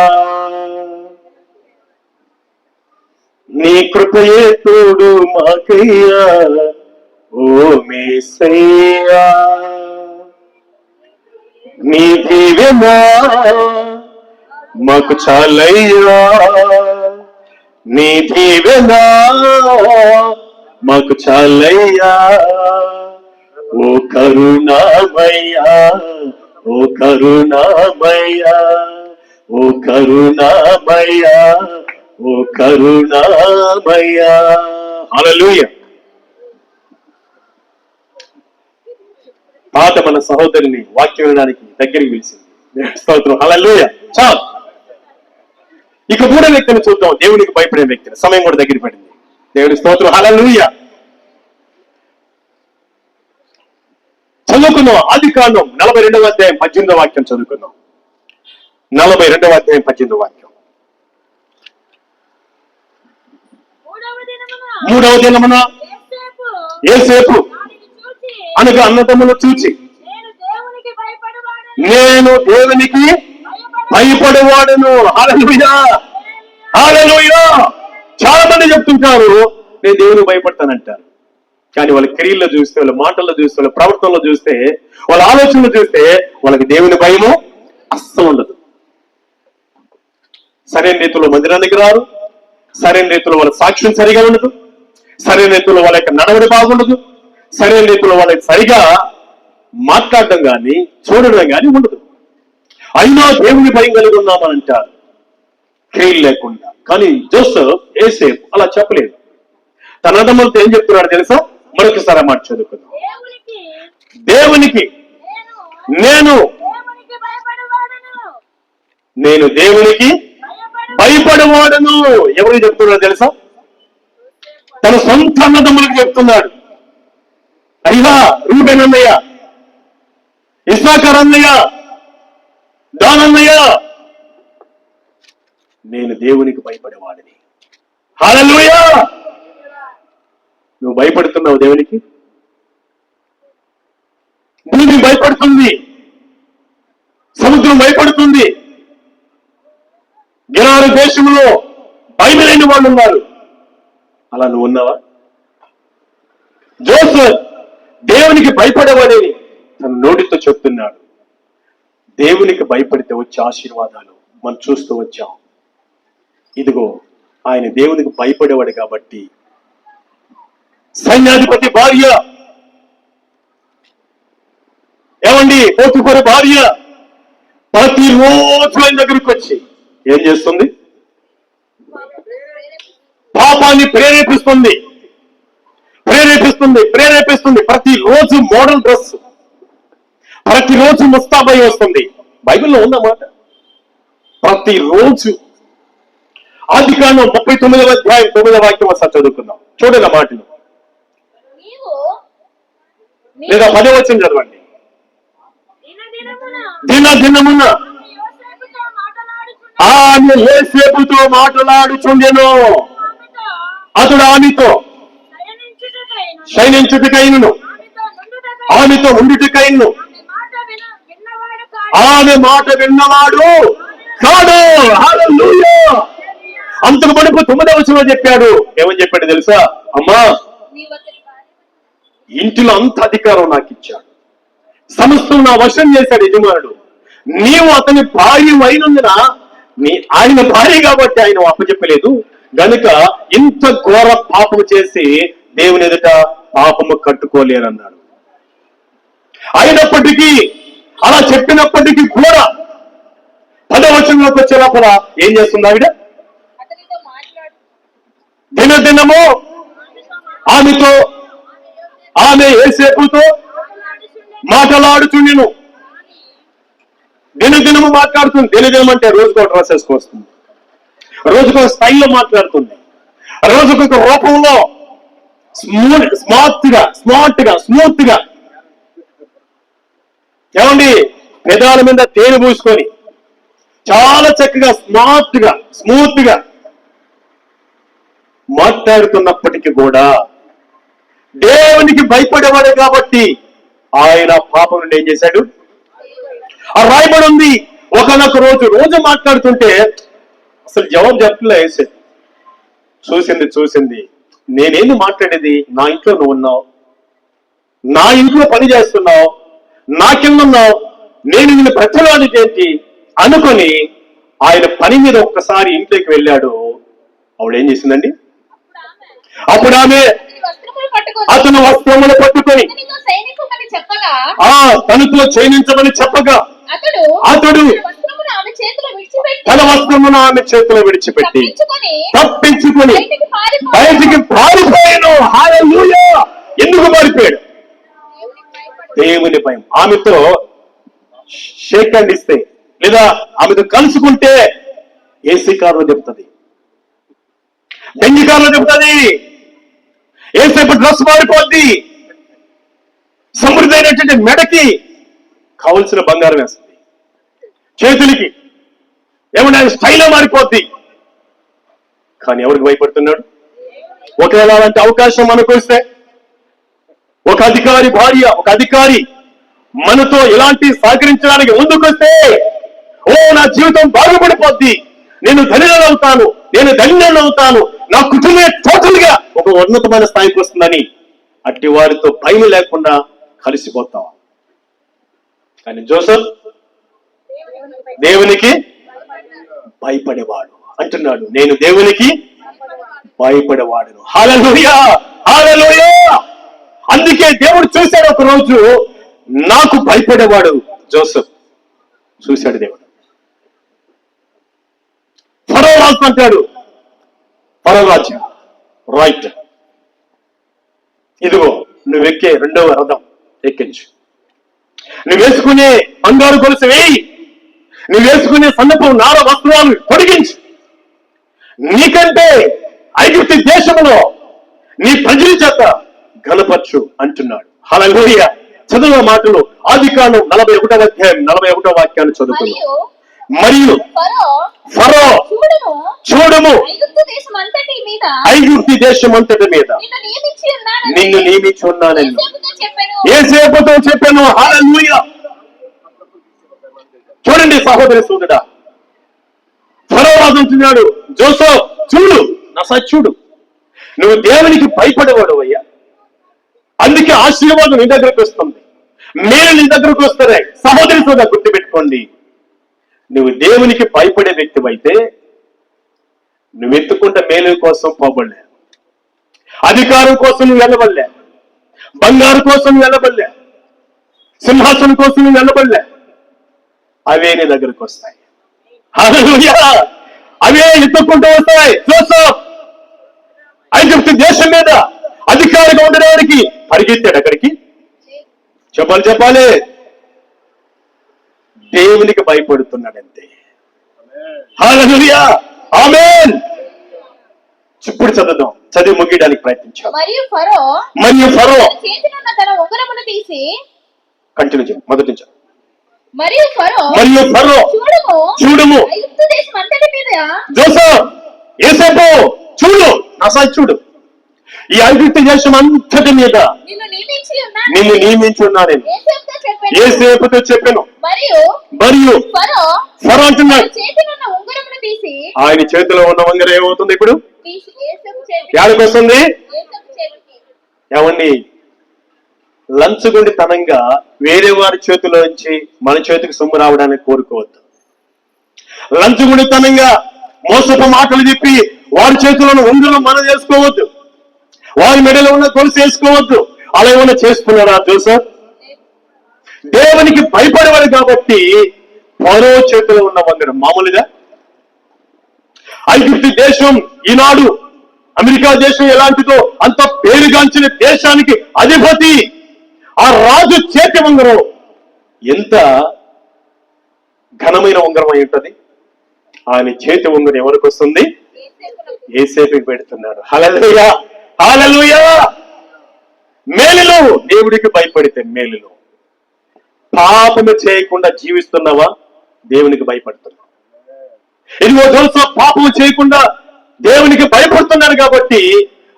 నీ కృపయే తోడు మాకయ్యా ఓ మేసయ్యా, నీ దీవెన మాకు చాలయ్యా, నీ దీవెన మాకు చాలయ్యా ఓ కరుణామయ్యా, ఓ కరుణామయ్యా, ఓ కరుణామయ్యా, ఓ కరుణామయ్యా. హల్లెలూయా. పాత మన సహోదరిని వాక్యం వినడానికి దగ్గరికి పిలిచింది. స్తోత్రం. హల్లెలూయా. చాలు. ఇక మూడో వ్యక్తిని చూద్దాం, దేవునికి భయపడే వ్యక్తిని. సమయం కూడా దగ్గర పడింది. దేవుని స్తోత్రం. హల్లెలూయా. చదువుకుందాం. ఆదికాండం 42వ అధ్యాయం 18వ వాక్యం చదువుకుందాం. 42వ అధ్యాయం 18వ వాక్యం. మూడవ దినమున యోసేపు అనగా అన్నదమ్ములు చూచి, నేను దేవునికి భయపడేవాడును. హల్లెలూయా, హల్లెలూయా. చాలా మంది చెప్తుంటారు నేను దేవునికి భయపడతానంటారు. కానీ వాళ్ళ క్రియల్లో చూస్తే, వాళ్ళ మాటల్లో చూస్తే, వాళ్ళ ప్రవర్తనలో చూస్తే, వాళ్ళ ఆలోచనలు చూస్తే వాళ్ళకి దేవుని భయము అస్సలు ఉండదు. సరైన రీతిలో మందిరానికి రారు, సరైన రీతిలో వాళ్ళ సాక్ష్యం సరిగా ఉండదు, సరైన రీతిలో వాళ్ళ యొక్క నడవడి బాగుండదు, సరైన రీతిలో వాళ్ళకి సరిగా మాట్లాడడం కానీ చూడడం కానీ ఉండదు. అయినా దేవుని భయం కలిగి ఉన్నామని అంటారు క్రియలు లేకుండా. కానీ జోసెఫ్, యోసేపు అలా చెప్పలేదు. తన అన్నదమ్ములతో ఏం చెప్తున్నాడు తెలుసా? మరొకసారి మాట చదువుకుందాం. దేవునికి నేను దేవునికి భయపడవాడను. ఎవరికి చెప్తున్నాడు తెలుసా? తన సొంత అన్నదమ్ములకు చెప్తున్నాడు. అయ్యా, రూబెన్ అన్నయ్య, ఇస్సాకర్ అన్నయ్య, దాన్ అన్నయ్య, నేను దేవునికి భయపడేవాడిని. హల్లెలూయా. నువ్వు భయపడుతున్నావు దేవునికి? భూమి భయపడుతుంది, సముద్రం భయపడుతుంది, గిరారు దేశంలో భయలేని వాళ్ళు ఉన్నారు. అలా నువ్వు ఉన్నావా? జోసెఫ్ దేవునికి భయపడేవాడని తన నోటితో చెప్తున్నాడు. దేవునికి భయపడితే వచ్చే ఆశీర్వాదాలు మనం చూస్తూ వచ్చాం. ఇదిగో ఆయన దేవునికి భయపడేవాడు కాబట్టి సైన్యాధిపతి భార్య, ఏమండి పోతుకోరు భార్య, ప్రతిరోజు ఆయన దగ్గరికి వచ్చి ఏం చేస్తుంది? పాపాన్ని ప్రేరేపిస్తుంది, ప్రేరేపిస్తుంది, ప్రేరేపిస్తుంది. ప్రతిరోజు మోడల్ డ్రెస్, ప్రతిరోజు ముస్తాబై వస్తుంది. బైబిల్లో ఉందన్నమాట. ప్రతిరోజు. ఆదికాండం 39వ అధ్యాయం 9వ వాక్యం ఒకసారి చదువుకుందాం. చూడండి ఆ మాటలు. లేదా 10వ వచనం చదవండి. దినదినమున ఆమె యోసేపుతో మాట్లాడుచుండెను. అతడు ఆమెతో శయనించుటకైనను, ఆమెతో ఉండుటకైనను ఆమె మాట విన్నవాడు కాడు. హల్లెలూయా. అంతకు మడుపు 9వ వచనంలో చెప్పాడు. ఏమని చెప్పాడు తెలుసా? అమ్మా, ఇంటిలో అంత అధికారం నాకు ఇచ్చాడు, సమస్తం నా వశం చేశాడు యజమానుడు. నీవు అతని భార్య అయినందున ఆయన భార్య కాబట్టి ఆయన అప్పచెప్పలేదు గనుక ఇంత ఘోర పాపము చేసి దేవుని ఎదుట పాపము కట్టుకోలేరన్నాడు. అయినప్పటికీ, అలా చెప్పినప్పటికీ కూడా 10వ వచనంలోకి వచ్చే లోపల ఏం చేస్తుంది ఆవిడ? దినదినము ఆమె యోసేపుతో మాట్లాడుచుండెను. దినము మాట్లాడుతుంది. దినం అంటే రోజుకో డ్రెస్ వేసుకొస్తుంది, రోజుకో స్టైల్లో మాట్లాడుతుంది, రోజుకొక రూపంలో స్మూత్ గా ఏమండి పెదాల మీద తేనె పూసుకొని చాలా చక్కగా స్మూత్ గా మాట్లాడుతున్నప్పటికీ కూడా దేవునికి భయపడేవాడే కాబట్టి ఆయన పాపం నుండి ఏం చేశాడు? ఆ రాయబడి ఉంది, ఒకనొక రోజు మాట్లాడుతుంటే అసలు జవాబు చెప్పలే వేసే చూసింది నేనేంది మాట్లాడేది? నా ఇంట్లో నువ్వు ఉన్నావు, నా ఇంట్లో పని చేస్తున్నావు, నా కింద ఉన్నావు, నేను నిన్ను ప్రతివాది ఏంటి అనుకొని ఆయన పని మీద ఒక్కసారి ఇంట్లోకి వెళ్ళాడు. ఆవిడ ఏం చేసిందండి? అప్పుడు ఆమె అతను వస్త్రములు పట్టుకొని తనతో చేయించమని చెప్పగా అతడు తన వస్త్రమును ఆమె చేతిలో విడిచిపెట్టి తప్పించుకొని బయటికి పారిపోయాను. హల్లెలూయా! ఎందుకు పారిపోయాడు? దేవుని భయం. ఆమెతో షేక్ హ్యాండ్ ఇస్తే లేదా ఆమెతో కలుసుకుంటే ఏసీ కారులో చెప్తుంది, బెంజి కారులో చెప్తుంది, ఏసేపు డ్రెస్ మారిపోద్ది, సమృద్ధి అయినటువంటి మెడకి కావలసిన బంగారం వేస్తుంది, చేతులకి ఏమన్నా స్టైల్లో మారిపోద్ది. కానీ ఎవరికి భయపడుతున్నాడు? ఒకవేళ అలాంటి అవకాశం మనకు వస్తే, ఒక అధికారి భార్య, ఒక అధికారి మనతో ఇలాంటి సహకరించడానికి ముందుకొస్తే, ఓ నా జీవితం బాగుపడిపోద్ది, నేను ధన్యులవుతాను, నా కుటుంబమే టోటల్ గా ఒక ఉన్నతమైన స్థాయికి వస్తుందని అట్టి వారితో భయం లేకుండా కలిసిపోతాం. కానీ జోసెఫ్ దేవునికి భయపడేవాడు అంటున్నాడు, నేను దేవునికి భయపడేవాడును. హల్లెలూయా! హల్లెలూయా! అందుకే దేవుడు చూశాడు, ఒక రోజు నాకు భయపడేవాడు జోసెఫ్ చూశాడు దేవుడు. ఫరో రాజు అంటాడు, ఫరో రాజు రైట్, ఇదిగో నువ్వు ఎక్కే రెండవ రథం ఎక్కించు, నువ్వు వేసుకునే బంగారు గొలుసు వేయి, నువ్వు వేసుకునే సన్నపు నార వస్త్రాలు పొడిగించు, నీకంటే ఐగుప్తు దేశంలో నీ ప్రజల చేత గణపరచు అంటున్నాడు. హల్లెలూయా! చదువు మాటలు ఆదికాండం 41వ అధ్యాయం 41వ వాక్యాన్ని చదువుతున్నాం. మరియు ఫరో చూడము ఐగుప్తు దేశం అంతటి మీద నిన్ను నియమించి ఉన్నానని యోసేపుతో చెప్పాను. హల్లెలూయా! చూడండి సహోదరి సోదరుడా, ఫరో రాజు అంటున్నాడు, జోసెఫ్ చూడు, నా చూడు, నువ్వు దేవునికి భయపడేవాడు అయ్యా, అందుకే ఆశీర్వాదం నీ దగ్గరకు వస్తుంది, మేలు నీ దగ్గరకు వస్తున్నాయి. సహోదరి సోదరు గుర్తుపెట్టుకోండి, నువ్వు దేవునికి భయపడే వ్యక్తి అయితే నువ్వు ఎత్తుకుంటే మేలు కోసం పోబడలే, అధికారం కోసం నువ్వు వెళ్ళబడలే, బంగారు కోసం నువ్వు వెళ్ళబడలే, సింహాసనం కోసం నువ్వు వెళ్ళబడలే, అవే నీ దగ్గరకు వస్తాయి. హల్లెలూయా! అవే ఎత్తుకుంటూ వస్తాయి. జోసెఫ్ ఐగుప్తు దేశం మీద అధికారిగా ఉండడానికి పరిగెత్తాడు. అక్కడికి చెప్పాలి, దేవునికి భయపడుతున్నాడంతే. హల్లెలూయా! ఆమేన్. ఇప్పుడు చదివి ముగియడానికి ప్రయత్నించాం. మరియు ఫరో చేతినున్న తన ఉంగరమును తీసి కంటిన్యూ చేయండి, మొదటి నుంచి. మరియు ఫరో చూడుము ఐగుప్తు దేశం అంతటి మీద జోసెఫ్ యోసేపు చూడు, నా చూడు, ఈ ఐగుప్తు దేశం అంతటి మీద నిన్ను నియమించి ఉన్నాను యోసేపుతో చెప్పాను. మరియు ఫరో అంటున్నాడు, ఆయన చేతిలో ఉన్న ఉంగరం ఏమవుతుంది? ఇప్పుడు ఎక్కడికి వస్తుంది? ఏమండి, లంచగొండితనంగా వేరే వారి చేతిలో నుంచి మన చేతికి సొమ్ము రావడానికి కోరుకోవద్దు. లంచగొండితనంగా మోసపు మాటలు చెప్పి వారి చేతిలో ఉంగరం మనం చేసుకోవద్దు, వారి మెడలో ఉన్న గొలుసు వేసుకోవద్దు. అలా ఏమైనా చేసుకున్నారా జోసెఫ్? దేవునికి భయపడేవాడు కాబట్టి ఫరో చేతిలో ఉన్న ఉంగరం మామూలుగా. ఐగుప్తు దేశం ఈనాడు అమెరికా దేశం ఎలాంటిదో అంత పేరుగాంచిన దేశానికి అధిపతి ఆ రాజు చేతి ఉంగరం ఎంత ఘనమైన ఉంగరం అయి ఉంటది. ఆయన చేతి ఉంగరం ఎవరికి వస్తుంది? యేసేపుకి పెడుతున్నాడు. హల్లెలూయా, హల్లెలూయా. మేలులో దేవుడికి భయపడితే మేలులో. పాపము చేయకుండా జీవిస్తున్నావా? దేవునికి భయపడుతున్నావు. ఇదిగో తెలుసా, పాపము చేయకుండా దేవునికి భయపడుతున్నాడు కాబట్టి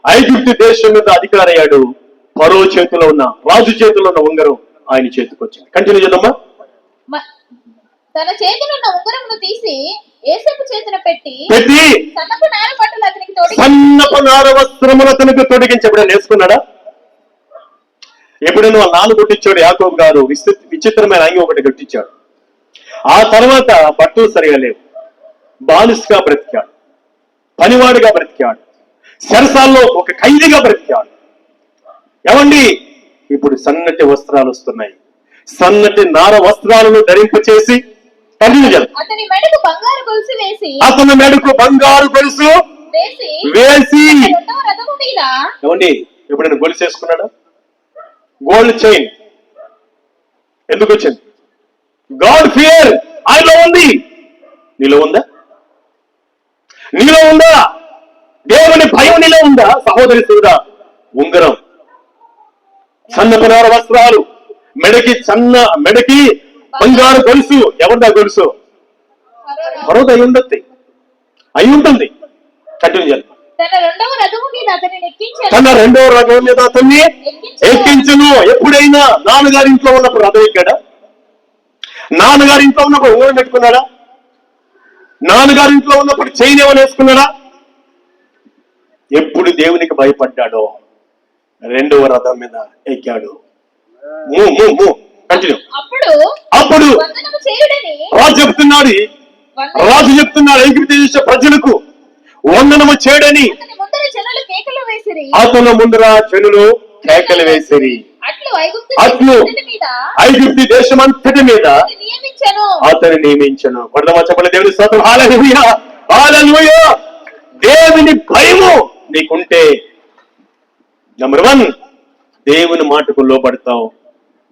ఐగుప్తు దేశం మీద అధికారి అయ్యాడు. ఫరో చేతిలో ఉన్న, రాజు చేతిలో ఉన్న ఉంగరం ఆయన చేతికి వచ్చింది. కంటిన్యూ చేద్దామా? తన చేతిలో ఉన్న ఉంగరమును తీసి యేసేపు చేతిన పెట్టి సన్నపు నార బట్టలు అతనికి తొడిగి, సన్నపు నార వస్త్రములు అతనికి తొడిగించి ఎప్పుడైనా వేసుకున్నాడా? ఎప్పుడైనా వాళ్ళ నాన్న కొట్టించాడు యాకోబు గారు. విచిత్రమైన అంగి ఒకటి కట్టించాడు. ఆ తర్వాత బట్టలు సరిగా లేవు. బానిసగా బ్రతికాడు, పనివాడిగా బ్రతికాడు, చెరసాల్లో ఒక ఖైదీగా బ్రతికాడు. ఏమండి, ఇప్పుడు సన్నటి వస్త్రాలు వస్తున్నాయి. సన్నటి నార వస్త్రాలను ధరింపచేసి అతని మెడకు బంగారు గొలుసు వేసి, అతని మెడకు బంగారు గొలుసు వేసి, రథము మీద, ఏమండి ఎప్పుడైనా గొలుసు వేసుకున్నాడా? గోల్డ్ చైన్ ఎందుకు వచ్చింది? గాడ్ ఫియర్ ఆయనలో ఉంది. నీలో ఉందా? నీలో ఉందా? దేవుని భయం నీలో ఉందా? సహోదరి సోదరా, ఉంగరం, సన్నపనార వస్త్రాలు, మెడకి బంగారు గొలుసు. ఎవరిదా గొలుసు? ఫరోది అయి ఉండొద్ది, అయి ఉంటుంది. కంటిన్యూ చేయాలి. తన రెండవ రథము మీద అతన్ని ఎక్కించును. ఎప్పుడైనా నాన్నగారి ఇంట్లో ఉన్నప్పుడు రథం ఎక్కాడా? నాన్నగారి ఇంట్లో ఉన్నప్పుడు ఉంగరం పెట్టుకున్నాడా? నాన్నగారి ఇంట్లో ఉన్నప్పుడు చైన్ ఏమైనా వేసుకున్నాడా? ఎప్పుడు దేవునికి భయపడ్డాడో రెండవ రథం మీద ఎక్కాడు. కంటిన్యూ. అప్పుడు రాజు చెప్తున్నాడు ఐగుప్తు దేశ ప్రజలకు వందనము చేయడని. అతని ముందర జనులు కేకలు వేసిరి. అట్లు ఐగుప్తు దేశం అంతటి మీద అతను నియమించను. కొడదామా చెప్పండి దేవుని స్తోత్రం. హల్లెలూయా, హల్లెలూయా. దేవుని భయము నీకుంటే నెంబర్ 1 దేవుని మాటకు లోబడతావు,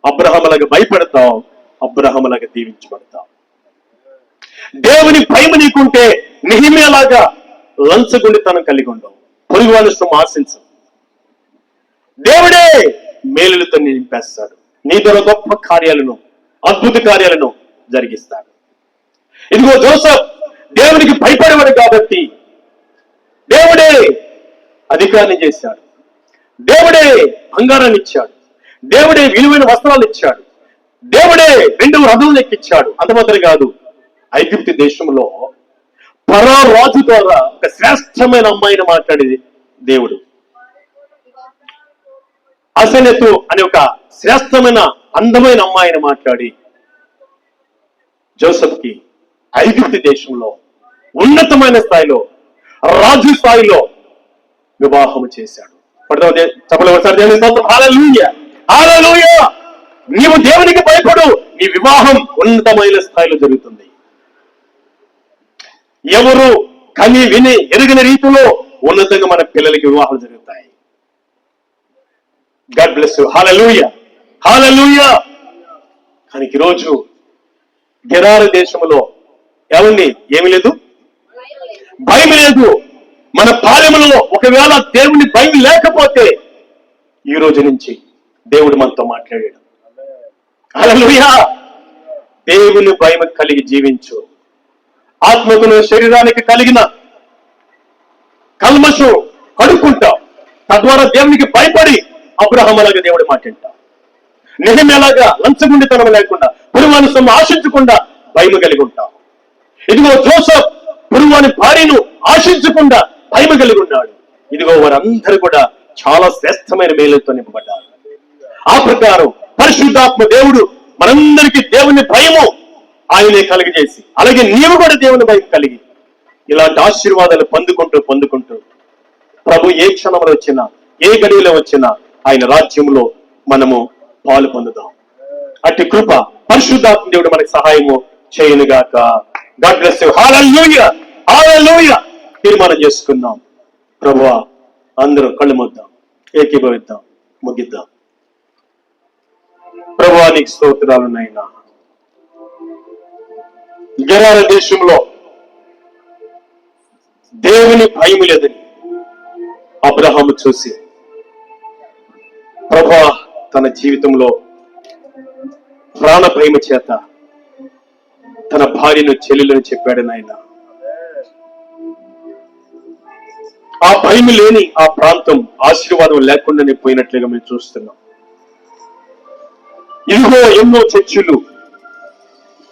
అబ్రహాములకు భయపడతావు, అబ్రహాములకు దీవించబడతావు. దేవుని భయం నీకుంటే నెహెమ్యాలాగా లంచగొండితనం కలిగి ఉండవు, పొరుగు వాళ్ళ సొమ్ము ఆశించు. దేవుడే మేలులతో నింపేస్తాడు. నీ ద్వారా గొప్ప కార్యాలను, అద్భుత కార్యాలను జరిగిస్తాడు. ఇదిగో జోసెఫ్ దేవునికి భయపడేవాడు కాబట్టి దేవుడే అధికారాన్ని చేశాడు. దేవుడే బంగారాన్ని ఇచ్చాడు. దేవుడే విలువైన వస్త్రాలు ఇచ్చాడు. దేవుడే 2 రథాలను ఎక్కించాడు. అంత మాత్రం కాదు, ఐగుప్తు దేశంలో ఫరో రాజు ద్వారా ఒక శ్రేష్టమైన అమ్మాయిని మాట్లాడేది దేవుడు. అసనెతు అనే ఒక శ్రేష్టమైన అందమైన అమ్మాయిని మాట్లాడి జోసెఫ్ కి ఐగుప్తు దేశంలో ఉన్నతమైన స్థాయిలో, రాజు స్థాయిలో వివాహం చేశాడు. హల్లెలూయా, హల్లెలూయా. నీవు దేవునికి భయపడు, నీ వివాహం ఉన్నతమైన స్థాయిలో జరుగుతుంది. ఎవరు కని విని ఎరుగని రీతిలో ఉన్నతంగా మన పిల్లలకి వివాహాలు జరుగుతాయి. God bless you. హల్లెలూయా, హల్లెలూయా. కానీ ఈరోజు గెరారు దేశంలో ఏమండి ఏమి లేదు, భయం లేదు. మన పాలెంలో ఒకవేళ దేవుని భయం లేకపోతే ఈ రోజు నుంచి దేవుడు మనతో మాట్లాడాడు. హల్లెలూయా. దేవుని భయం కలిగి జీవించు. ఆత్మకును శరీరానికి కలిగిన కల్మషం కడుక్కుంటావు. తద్వారా దేవునికి భయపడి అబ్రహాములాగా దేవుడి మాట వింటావు. నెహెమ్యాలాగా లంచగొండితనం లేకుండా, పొరుగువాని సొమ్ము ఆశించకుండా భయం కలిగి ఉంటావు. ఇదిగో జోసెఫ్ పొరుగువాని భార్యను ఆశించకుండా భయం కలిగి ఉన్నాడు. ఇదిగో వారందరూ కూడా చాలా శ్రేష్టమైన మేలుతో నింపబడ్డారు. ఆ ప్రకారం పరిశుద్ధాత్మ దేవుడు మనందరికీ దేవుని భయము ఆయనే కలిగజేసి, అలాగే నీవు కూడా దేవుని భయం కలిగి ఇలాంటి ఆశీర్వాదాలు పొందుకుంటూ ప్రభు ఏ క్షణంలో వచ్చినా, ఏ గడిలో వచ్చినా ఆయన రాజ్యంలో మనము పాలు పొందుదాం. అట్టి కృప పరిశుద్ధాత్మ దేవుడు మనకి సహాయము చేయనుగాక. God bless you. హల్లెలూయా, హల్లెలూయా. తీర్మానం చేసుకుందాం. ప్రభువా, అందరూ కళ్ళు మూద్దాం, ఏకీభవిద్దాం, ముగిద్దాం. ప్రభువా, నీకు స్తోత్రాలు నాయనా. గెరార దేశంలో దేవుని భయం లేదని అబ్రహాము చూసి, ప్రభువా, తన జీవితంలో ప్రాణ భయం చేత తన భార్యను చెల్లెలను చెప్పాడు నాయన. ఆ భయం లేని ఆ ప్రాంతం ఆశీర్వాదం లేకుండానే పోయినట్లుగా మేము చూస్తున్నాం. ఇదిగో ఎన్నో చర్చిలు,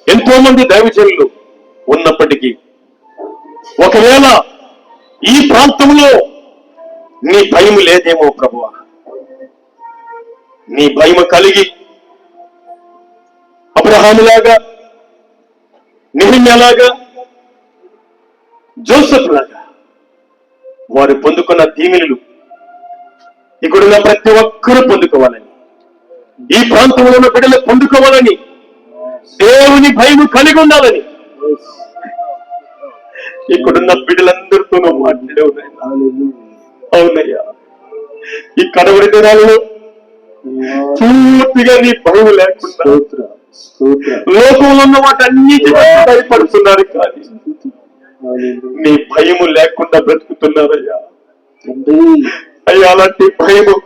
ఎంతో మంది దైవజనులు ఉన్నప్పటికీ ఒకవేళ ఈ ప్రాంతంలో నీ భయం లేదేమో ప్రభువా, నీ భయం కలిగి అబ్రహాములాగా, నెహెమ్యాలాగా, జోసెఫ్ లాగా వారు పొందుకున్న దీవెనలు ఇక్కడున్న ప్రతి ఒక్కరూ పొందుకోవాలని, ఈ ప్రాంతంలో ఉన్న బిడ్డలు పొందుకోవాలని, దేవుని భయం కలిగి ఉండాలని ఇక్కడున్న బిడ్డలందరితోనూ మాట్లాడే అవునయ్యా. ఈ కడవరి దినాలలో పూర్తిగా నీ భయం లేకుండా లోకంలో ఉన్న వాటన్నిటి భయపడుతున్నారు, కానీ నీ భయము లేకుండా బ్రతుకుతున్నారయ్యా. అయ్యా, అలాంటి భయము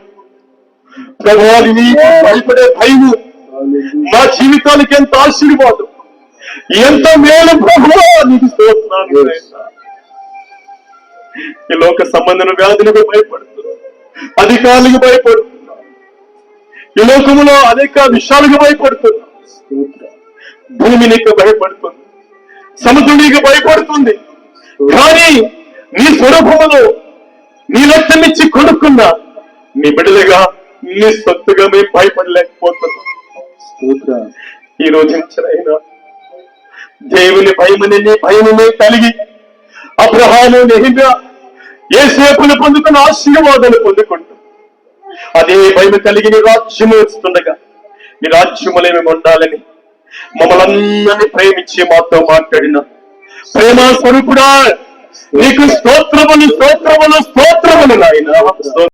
ప్రభువాని నీకు భయపడే భయము మా జీవితానికి ఎంత ఆశీర్వాదం, ఎంత మేలు ప్రభువా, నీకు స్తోత్రాలు. ఈ లోక సంబంధం వ్యాధులకు భయపడుతున్నారు, అధికారులకు భయపడుతున్నారు, ఈ లోకములో అనేక విషయాలకు భయపడుతున్నారు. భూమి నీకు భయపడుతుంది, సముద్రుడికి భయపడుతుంది. కానీ నీ స్వరూపములో నీ రక్తమిచ్చి కొనుక్కున్న నీ బిడ్డలుగా, నీ సొత్తుగా మేము భయపడలేకపోతున్నాం. ఈ రోజు నుంచినైనా దేవుని భయమని నీ భయమే కలిగి అబ్రహాము, నెహెమ్యా, యేసేపును పొందుకున్న ఆశీర్వాదాలు పొందుకుంటూ అదే భయం కలిగి నీ రాజ్యము వస్తుండగా నీ రాజ్యములే మేము ఉండాలని మమ్మల్ని ప్రేమించి మాతో మాట్లాడిన ప్రేమ స్వరూపుడా, నీకు స్తోత్రములు స్తోత్రములు స్తోత్రములు నాయన.